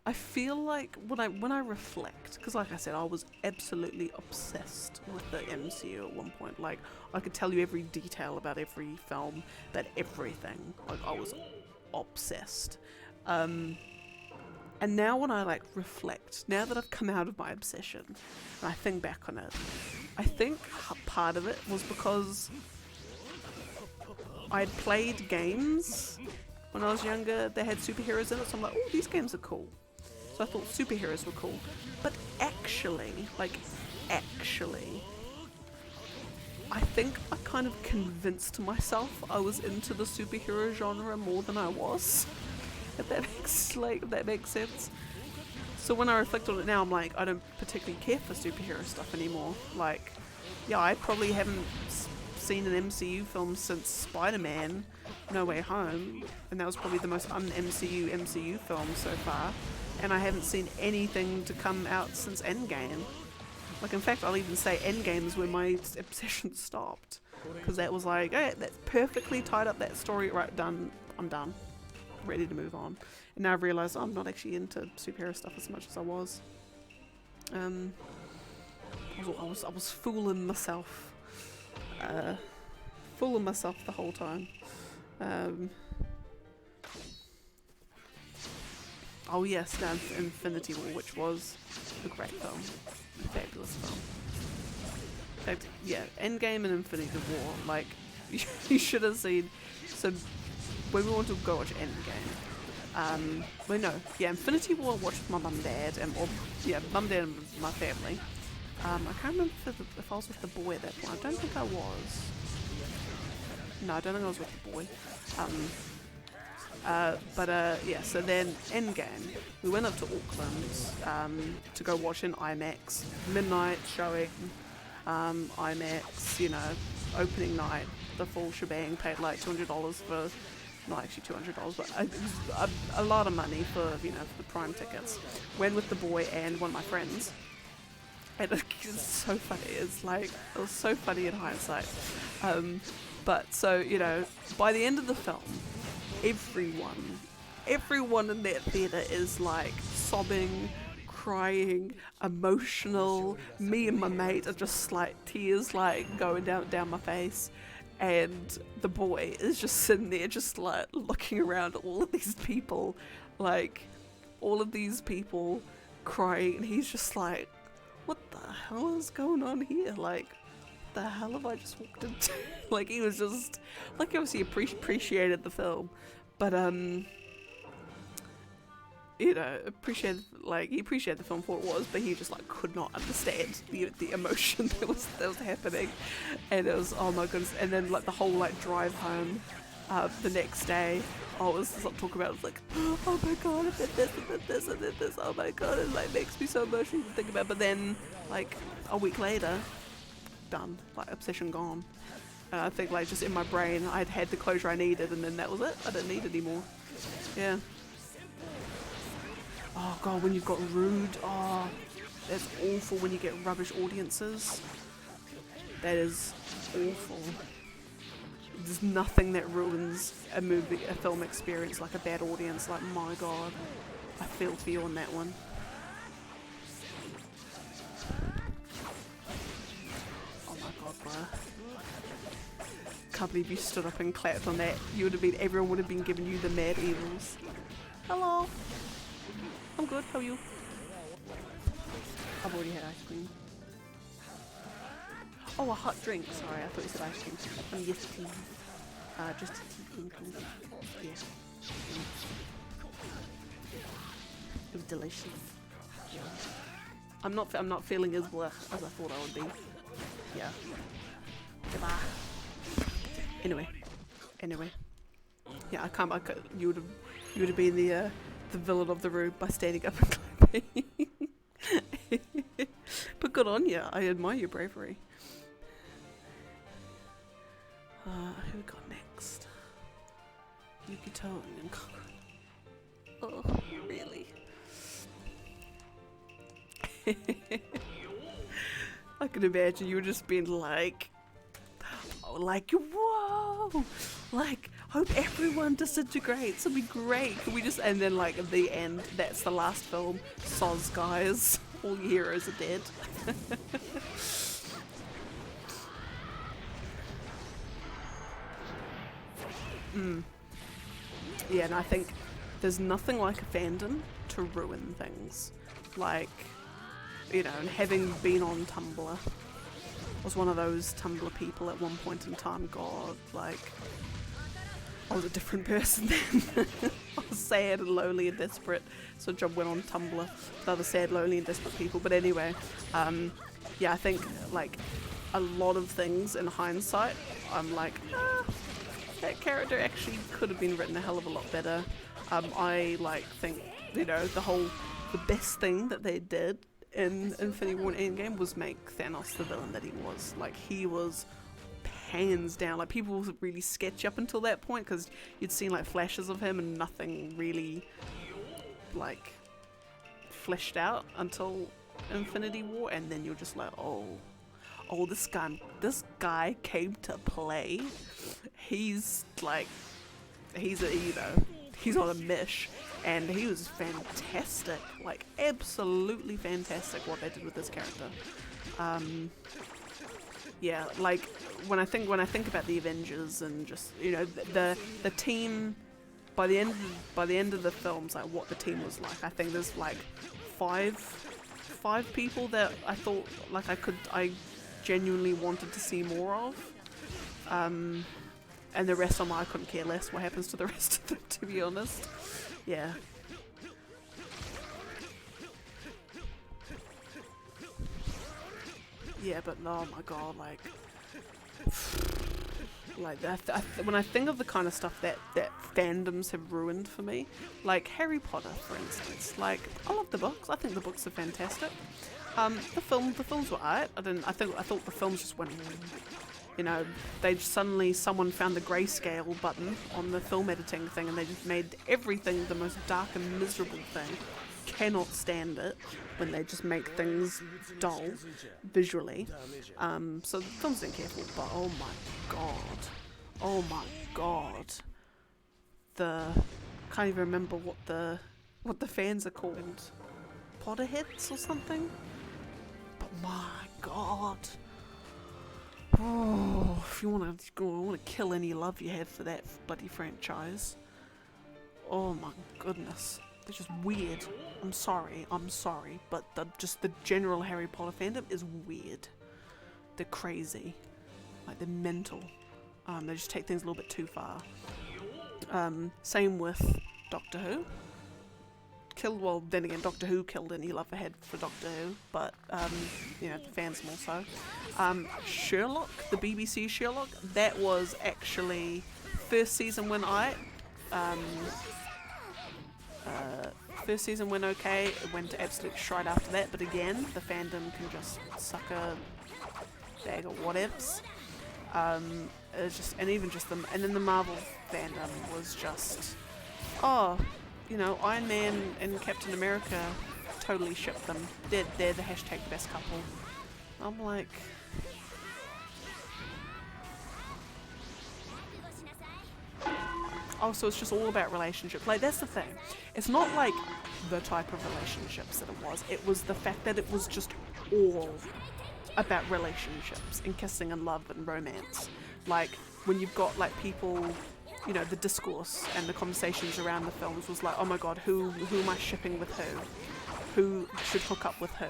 I feel like when I reflect, because like I said, I was absolutely obsessed with the MCU at one point. Like I could tell you every detail about every film, about everything. Like I was obsessed. And now when I like reflect, now that I've come out of my obsession, and I think back on it, I think part of it was because I'd played games when I was younger that had superheroes in it, so I'm like, oh, these games are cool. So I thought superheroes were cool. But actually, I think I kind of convinced myself I was into the superhero genre more than I was. If that makes sense. So when I reflect on it now, I'm like, I don't particularly care for superhero stuff anymore. Like, yeah, I probably haven't seen an MCU film since Spider-Man No Way Home, and that was probably the most un-MCU film so far, and I haven't seen anything to come out since Endgame. Like in fact, I'll even say Endgame is where my obsession stopped. because that was like, okay, that's perfectly tied up that story. Right, done. I'm done. Ready to move on. And now I've realised I'm not actually into superhero stuff as much as I was. I was fooling myself. Fooling myself the whole time. Oh yes, that's Infinity War, which was a great film. A fabulous film. In fact, yeah, Endgame and Infinity War, like, you should have seen. So, when we wanted to go watch Endgame, well no, yeah, Infinity War I watched with my mum and dad, mum, dad and my family. I can't remember if I was with the boy at that point. I don't think I was. No, I don't think I was with the boy. Yeah, so then Endgame, we went up to Auckland to go watch in IMAX, midnight showing, IMAX, you know, opening night, the full shebang, paid like $200 for, not actually $200, but it was a lot of money for, you know, for the prime tickets. Went with the boy and one of my friends. And it's so funny, it's like, it was so funny in hindsight. But so, you know, by the end of the film, everyone in that theatre is like sobbing, crying, emotional. Me and my mate are just like tears like going down my face. And the boy is just sitting there just like looking around at all of these people, like all of these people crying, and he's just like, what the hell is going on here? Like, the hell have I just walked into? Like, he was just, like, obviously appreciated the film, but, you know, he appreciated the film for what it was, but he just, like, could not understand the emotion that was happening, and it was, oh my goodness, and then, like, the whole, like, drive home, the next day, I was talking about, it was like, oh my god, I did this, and did this, and did this, oh my god, it, like, makes me so emotional to think about, but then, like, a week later, done, like, obsession gone. And I think, like, just in my brain, I'd had the closure I needed, and then that was it. I didn't need it anymore. Yeah. Oh god, when you've got rude, oh, that's awful when you get rubbish audiences. That is awful. There's nothing that ruins a film experience like a bad audience. Like, my god, I feel for you on that one. Oh my god, bro. Can't believe you stood up and clapped on that. Everyone would have been giving you the mad evils. Hello. I'm good, how are you? I've already had ice cream. Oh, a hot drink. Sorry, I thought you said ice cream. Yes, please. Just a tea, please. Yeah. It was delicious. Yeah. I'm not feeling as blech as I thought I would be. Yeah. Goodbye. Anyway. Yeah, you would have been the villain of the room by standing up and clapping. But good on you. I admire your bravery. Who we got next? Yukito and Kokoro. Oh, really? I can imagine you just being like, oh, like, whoa, like, hope everyone disintegrates, it'll be great, can we just, and then like at the end, that's the last film, soz guys, all your heroes are dead. Yeah, and I think there's nothing like a fandom to ruin things. Like, you know, and having been on Tumblr, I was one of those Tumblr people at one point in time. God, like, I was a different person then. I was sad and lonely and desperate, so I went on Tumblr with other sad, lonely and desperate people. But anyway, yeah, I think, like, a lot of things in hindsight, I'm like, that character actually could have been written a hell of a lot better. I, like, think, you know, the best thing that they did in Infinity War and Endgame was make Thanos the villain that he was. Like, he was hands down, like, people were really sketchy up until that point because you'd seen like flashes of him and nothing really like fleshed out until Infinity War, and then you're just like, oh oh, this guy came to play. He's like, he's on a mish, and he was fantastic, like absolutely fantastic what they did with this character. Yeah, like when I think about the Avengers and just, you know, the team by the end of the films, like what the team was like, I think there's like five people that I thought like I genuinely wanted to see more of. And the rest of them I couldn't care less what happens to the rest of them, to be honest. Yeah. Yeah, but oh my god, like that, when I think of the kind of stuff that fandoms have ruined for me, like Harry Potter, for instance, like I love the books. I think the books are fantastic. The films were alright. I thought the films just went, you know, someone found the grayscale button on the film editing thing, and they just made everything the most dark and miserable thing. Cannot stand it when they just make things dull visually. So the film's been careful, but oh my god, can't even remember what the fans are called, Potterheads or something. But my god, oh, if you want to kill any love you have for that bloody franchise, oh my goodness. They're just weird. I'm sorry, but the general Harry Potter fandom is weird. They're crazy, like they're mental. They just take things a little bit too far. Same with Doctor Who. Well, then again, Doctor Who killed any love I had for Doctor Who, but you know, the fans more so. Sherlock, the BBC Sherlock, that was actually first season when first season went okay, it went to absolute shite after that, but again, the fandom can just suck a bag of whatevs. It's just, and then the Marvel fandom was just, oh, you know, Iron Man and Captain America totally shipped them. They're the hashtag best couple. I'm like, oh, so it's just all about relationships. Like, that's the thing. It's not like the type of relationships that it was. It was the fact that it was just all about relationships and kissing and love and romance. Like, when you've got, like, people, you know, the discourse and the conversations around the films was like, oh my god, who am I shipping with who? Who should hook up with who?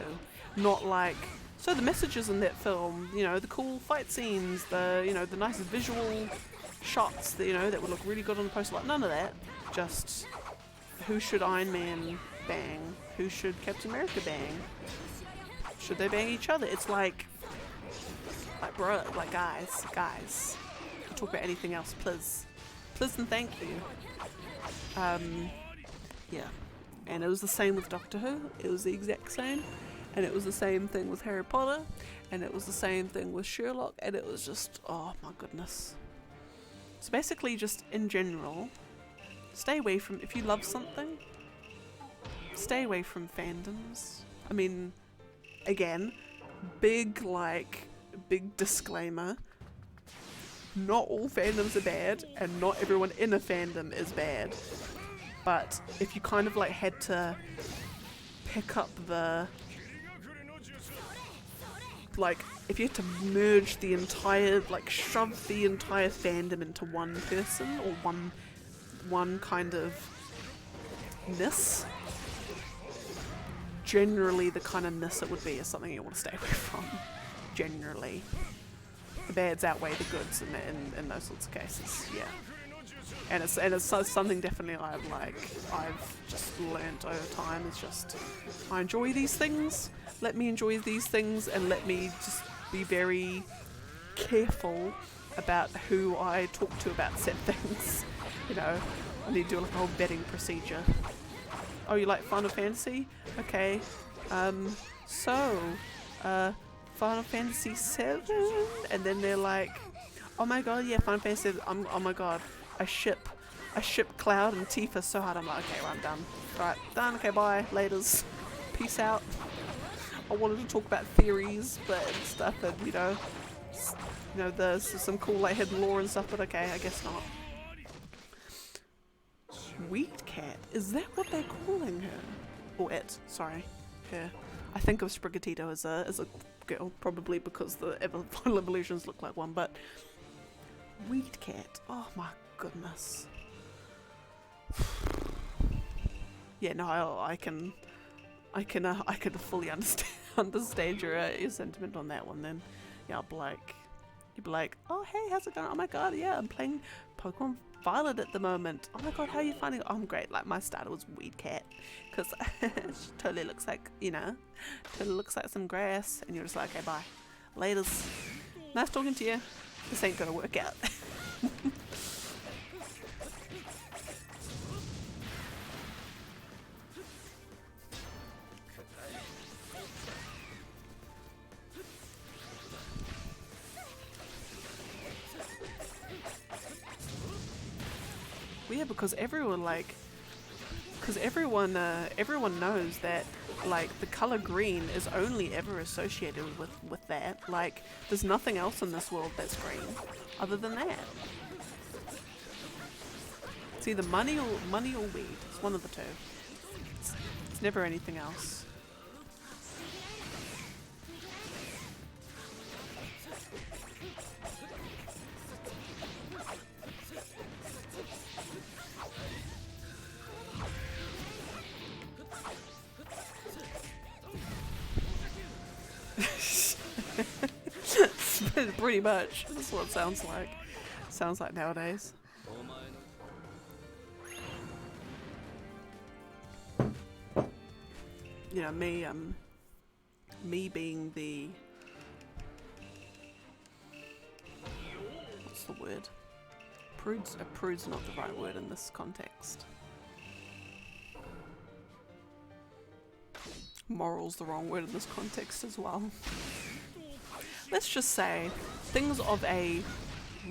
Not like, so the messages in that film, you know, the cool fight scenes, the nice visual shots that, you know, that would look really good on the poster, like none of that. Just who should Iron Man bang? Who should Captain America bang? Should they bang each other? It's like bro, like guys, talk about anything else, please and thank you. Yeah, and it was the same with Doctor Who. It was the exact same, and it was the same thing with Harry Potter, and it was the same thing with Sherlock, and it was just, oh my goodness. So basically, just in general, stay away from, if you love something, stay away from fandoms. I mean, again, big disclaimer, not all fandoms are bad, and not everyone in a fandom is bad. But if you kind of like had to pick up the, like, if you had to merge the entire, like, shove the entire fandom into one person, or one kind of ness, generally the kind of ness it would be is something you want to stay away from. Generally. The bads outweigh the goods in those sorts of cases, yeah. And it's something definitely I've just learnt over time. It's just, I enjoy these things, let me enjoy these things, and let me just be very careful about who I talk to about said things. You know, I need to do like a whole vetting procedure. Oh, you like Final Fantasy? Okay. Final Fantasy 7? And then they're like, oh my god, yeah, Final Fantasy 7. Oh my god, I ship Cloud and Tifa so hard. I'm like, okay, well, I'm done. Right, done. Okay, bye. Laters. Peace out. I wanted to talk about theories, but and stuff, and there's some cool like hidden lore and stuff. But okay, I guess not. Weed cat? Is that what they're calling her? Or it? Sorry, her. I think of Sprigatito as a girl, probably because the final evolutions look like one. But weed cat. Oh my goodness. Yeah, no, I can fully understand your sentiment on that one. Then, yeah, you'd be like, oh hey, how's it going? Oh my god, yeah, I'm playing Pokemon Violet at the moment. Oh my god, how are you finding it? Oh, I'm great. Like my starter was Weed Cat because she totally looks like some grass, and you're just like, okay, bye, laters. Nice talking to you. This ain't gonna work out. Yeah, because everyone knows that like the color green is only ever associated with that. Like there's nothing else in this world that's green other than that. It's either money or weed. It's one of the two. It's never anything else. Pretty much. That's what it sounds like. Sounds like nowadays. You know, me being the... What's the word? Prude's not the right word in this context. Moral's the wrong word in this context as well. Let's just say things of a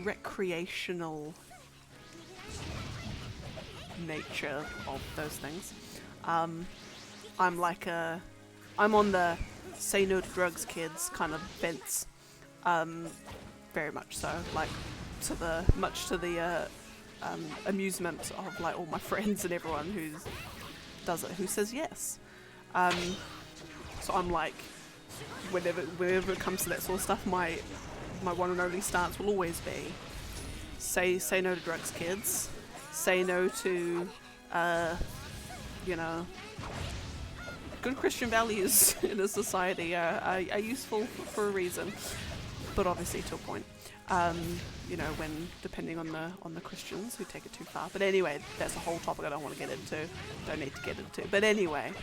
recreational nature of those things. I'm on the say no to drugs kids kind of fence. Very much so, like much to the amusement of like all my friends and everyone who does it, who says yes. So I'm like, whenever it comes to that sort of stuff, my one and only stance will always be say no to drugs, kids. Say no to good Christian values in a society are useful for a reason, but obviously to a point. When depending on the Christians who take it too far. But anyway, that's a whole topic I don't want to get into. Don't need to get into. But anyway,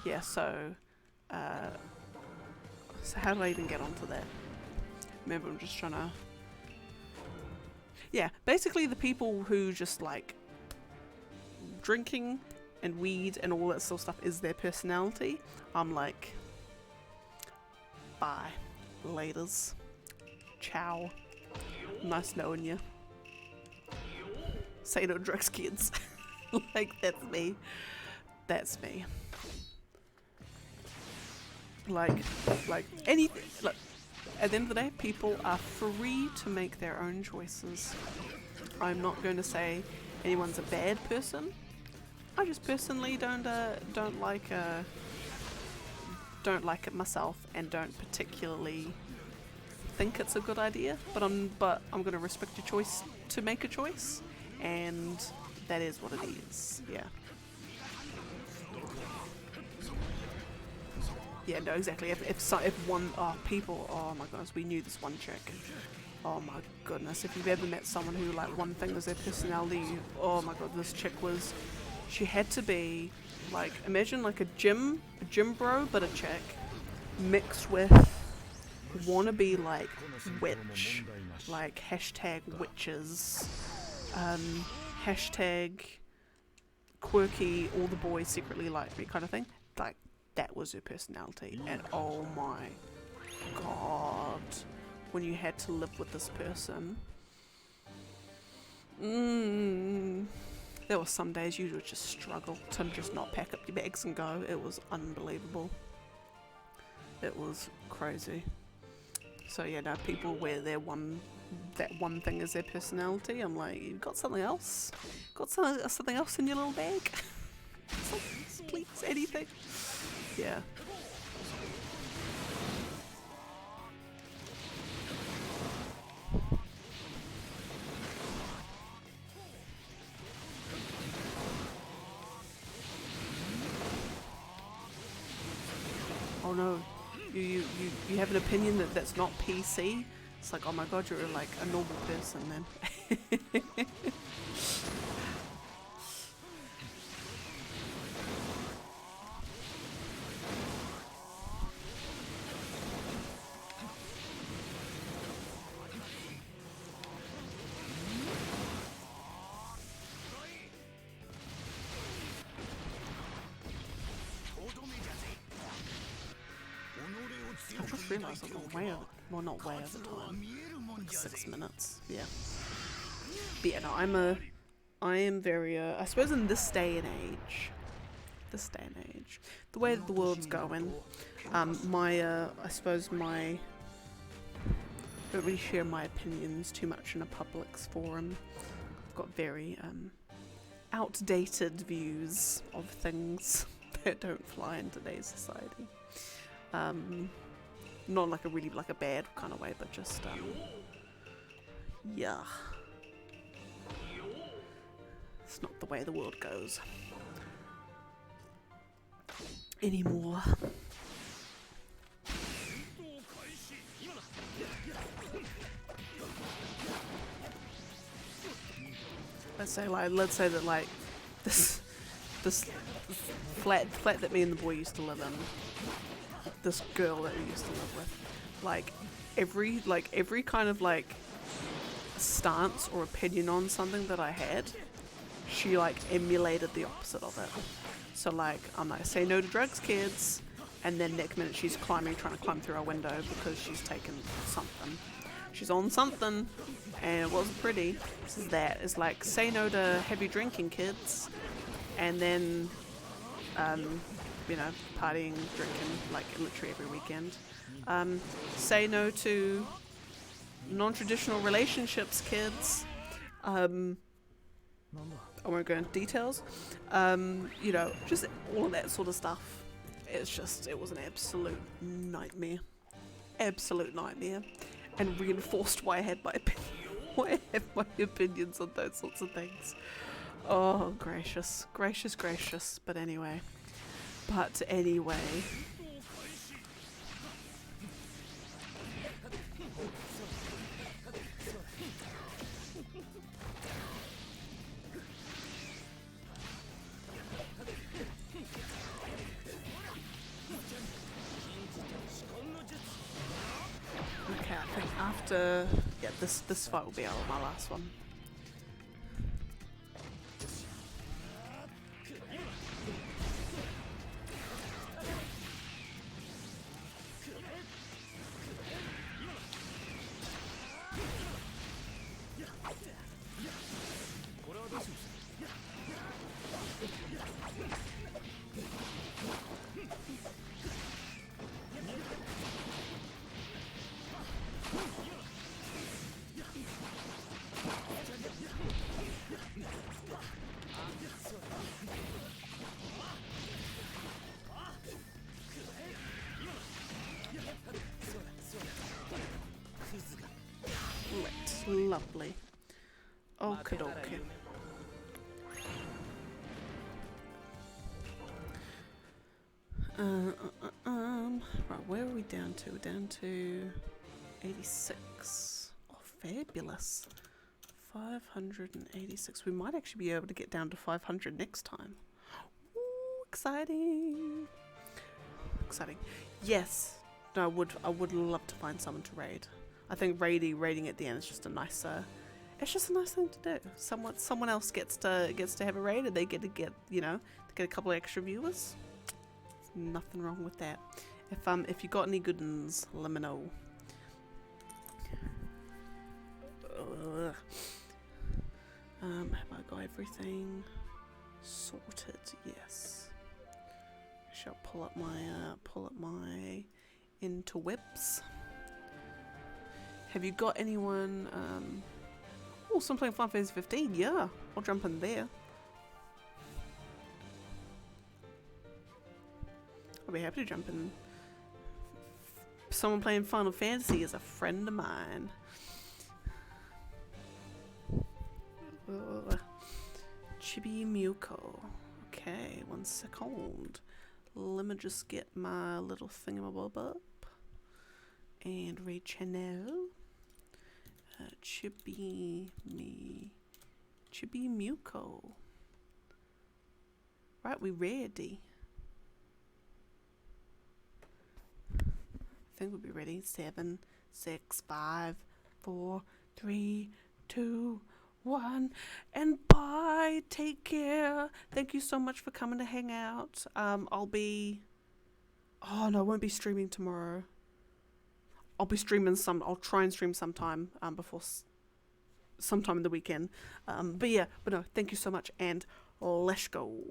yeah. So how do I even get onto that? Remember, I'm just trying to. Yeah, basically the people who just like drinking and weed and all that sort of stuff is their personality. I'm like, bye, laters, ciao, nice knowing you. Say no drugs, kids. Like that's me. That's me. Like anything. Look, at the end of the day, people are free to make their own choices. I'm not going to say anyone's a bad person. I just personally don't like it myself, and don't particularly think it's a good idea. But I'm going to respect your choice to make a choice, and that is what it is. Yeah. Yeah, no, exactly. If one, oh my goodness, we knew this one chick. Oh my goodness, if you've ever met someone who like one thing was their personality, oh my god, this chick was, she had to be like, imagine like a gym bro, but a chick, mixed with wannabe like witch, like hashtag witches, hashtag quirky, all the boys secretly like me kind of thing. Like, that was her personality, and oh my god, when you had to live with this person, there were some days you would just struggle to just not pack up your bags and go. It was unbelievable. It was crazy. So yeah, now people wear that one thing as their personality. I'm like, you've got something else? Got something else in your little bag? Please, anything? Yeah. Oh no, you have an opinion that's not PC? It's like, oh my god, you're like a normal person then. I just realised I've gone way over, well not way over time, like 6 minutes, yeah. But yeah, no, I am very, I suppose in this day and age, the way that the world's going, I suppose I don't really share my opinions too much in a public's forum. I've got very, outdated views of things that don't fly in today's society. Not like a really like a bad kind of way, but just yeah, it's not the way the world goes anymore. Let's say that like this flat that me and the boy used to live in, this girl that we used to live with, like every kind of like stance or opinion on something that I had, she like emulated the opposite of it. So like I'm like, say no to drugs, kids, and then next minute she's trying to climb through our window because she's taken something. She's on something, and it wasn't pretty. This is that. It's like, say no to heavy drinking, kids, and then you know, partying, drinking, like literally every weekend. Say no to non-traditional relationships, kids. I won't go into details. You know, just all of that sort of stuff. It was an absolute nightmare. Absolute nightmare. And reinforced why I had my opinions on those sorts of things. Oh, gracious. But anyway. Okay, I think after this fight will be my last one. Lovely. Okie dokie. Right, where are we down to? We're down to 86. Oh, fabulous. 586. We might actually be able to get down to 500 next time. Ooh, exciting. Yes. No, I would love to find someone to raid. I think raiding at the end is just a nicer. It's just a nice thing to do. Someone else gets to have a raid, and they get a couple of extra viewers. There's nothing wrong with that. If you got any good ones, let me know. Have I got everything sorted? Yes. I shall pull up my into webs. Have you got anyone? Oh, someone playing Final Fantasy 15. Yeah, I'll jump in there. I'll be happy to jump in. Someone playing Final Fantasy is a friend of mine. Chibi Muko. Okay, 1 second. Let me just get my little thingamabob up and read channel. Chibi Muko. Right, we ready. I think we'll be ready. 7, 6, 5, 4, 3, 2, 1, and bye. Take care. Thank you so much for coming to hang out. I'll be. Oh no, I won't be streaming tomorrow. I'll be streaming I'll try and stream sometime before sometime in the weekend. But no, thank you so much, and let's go.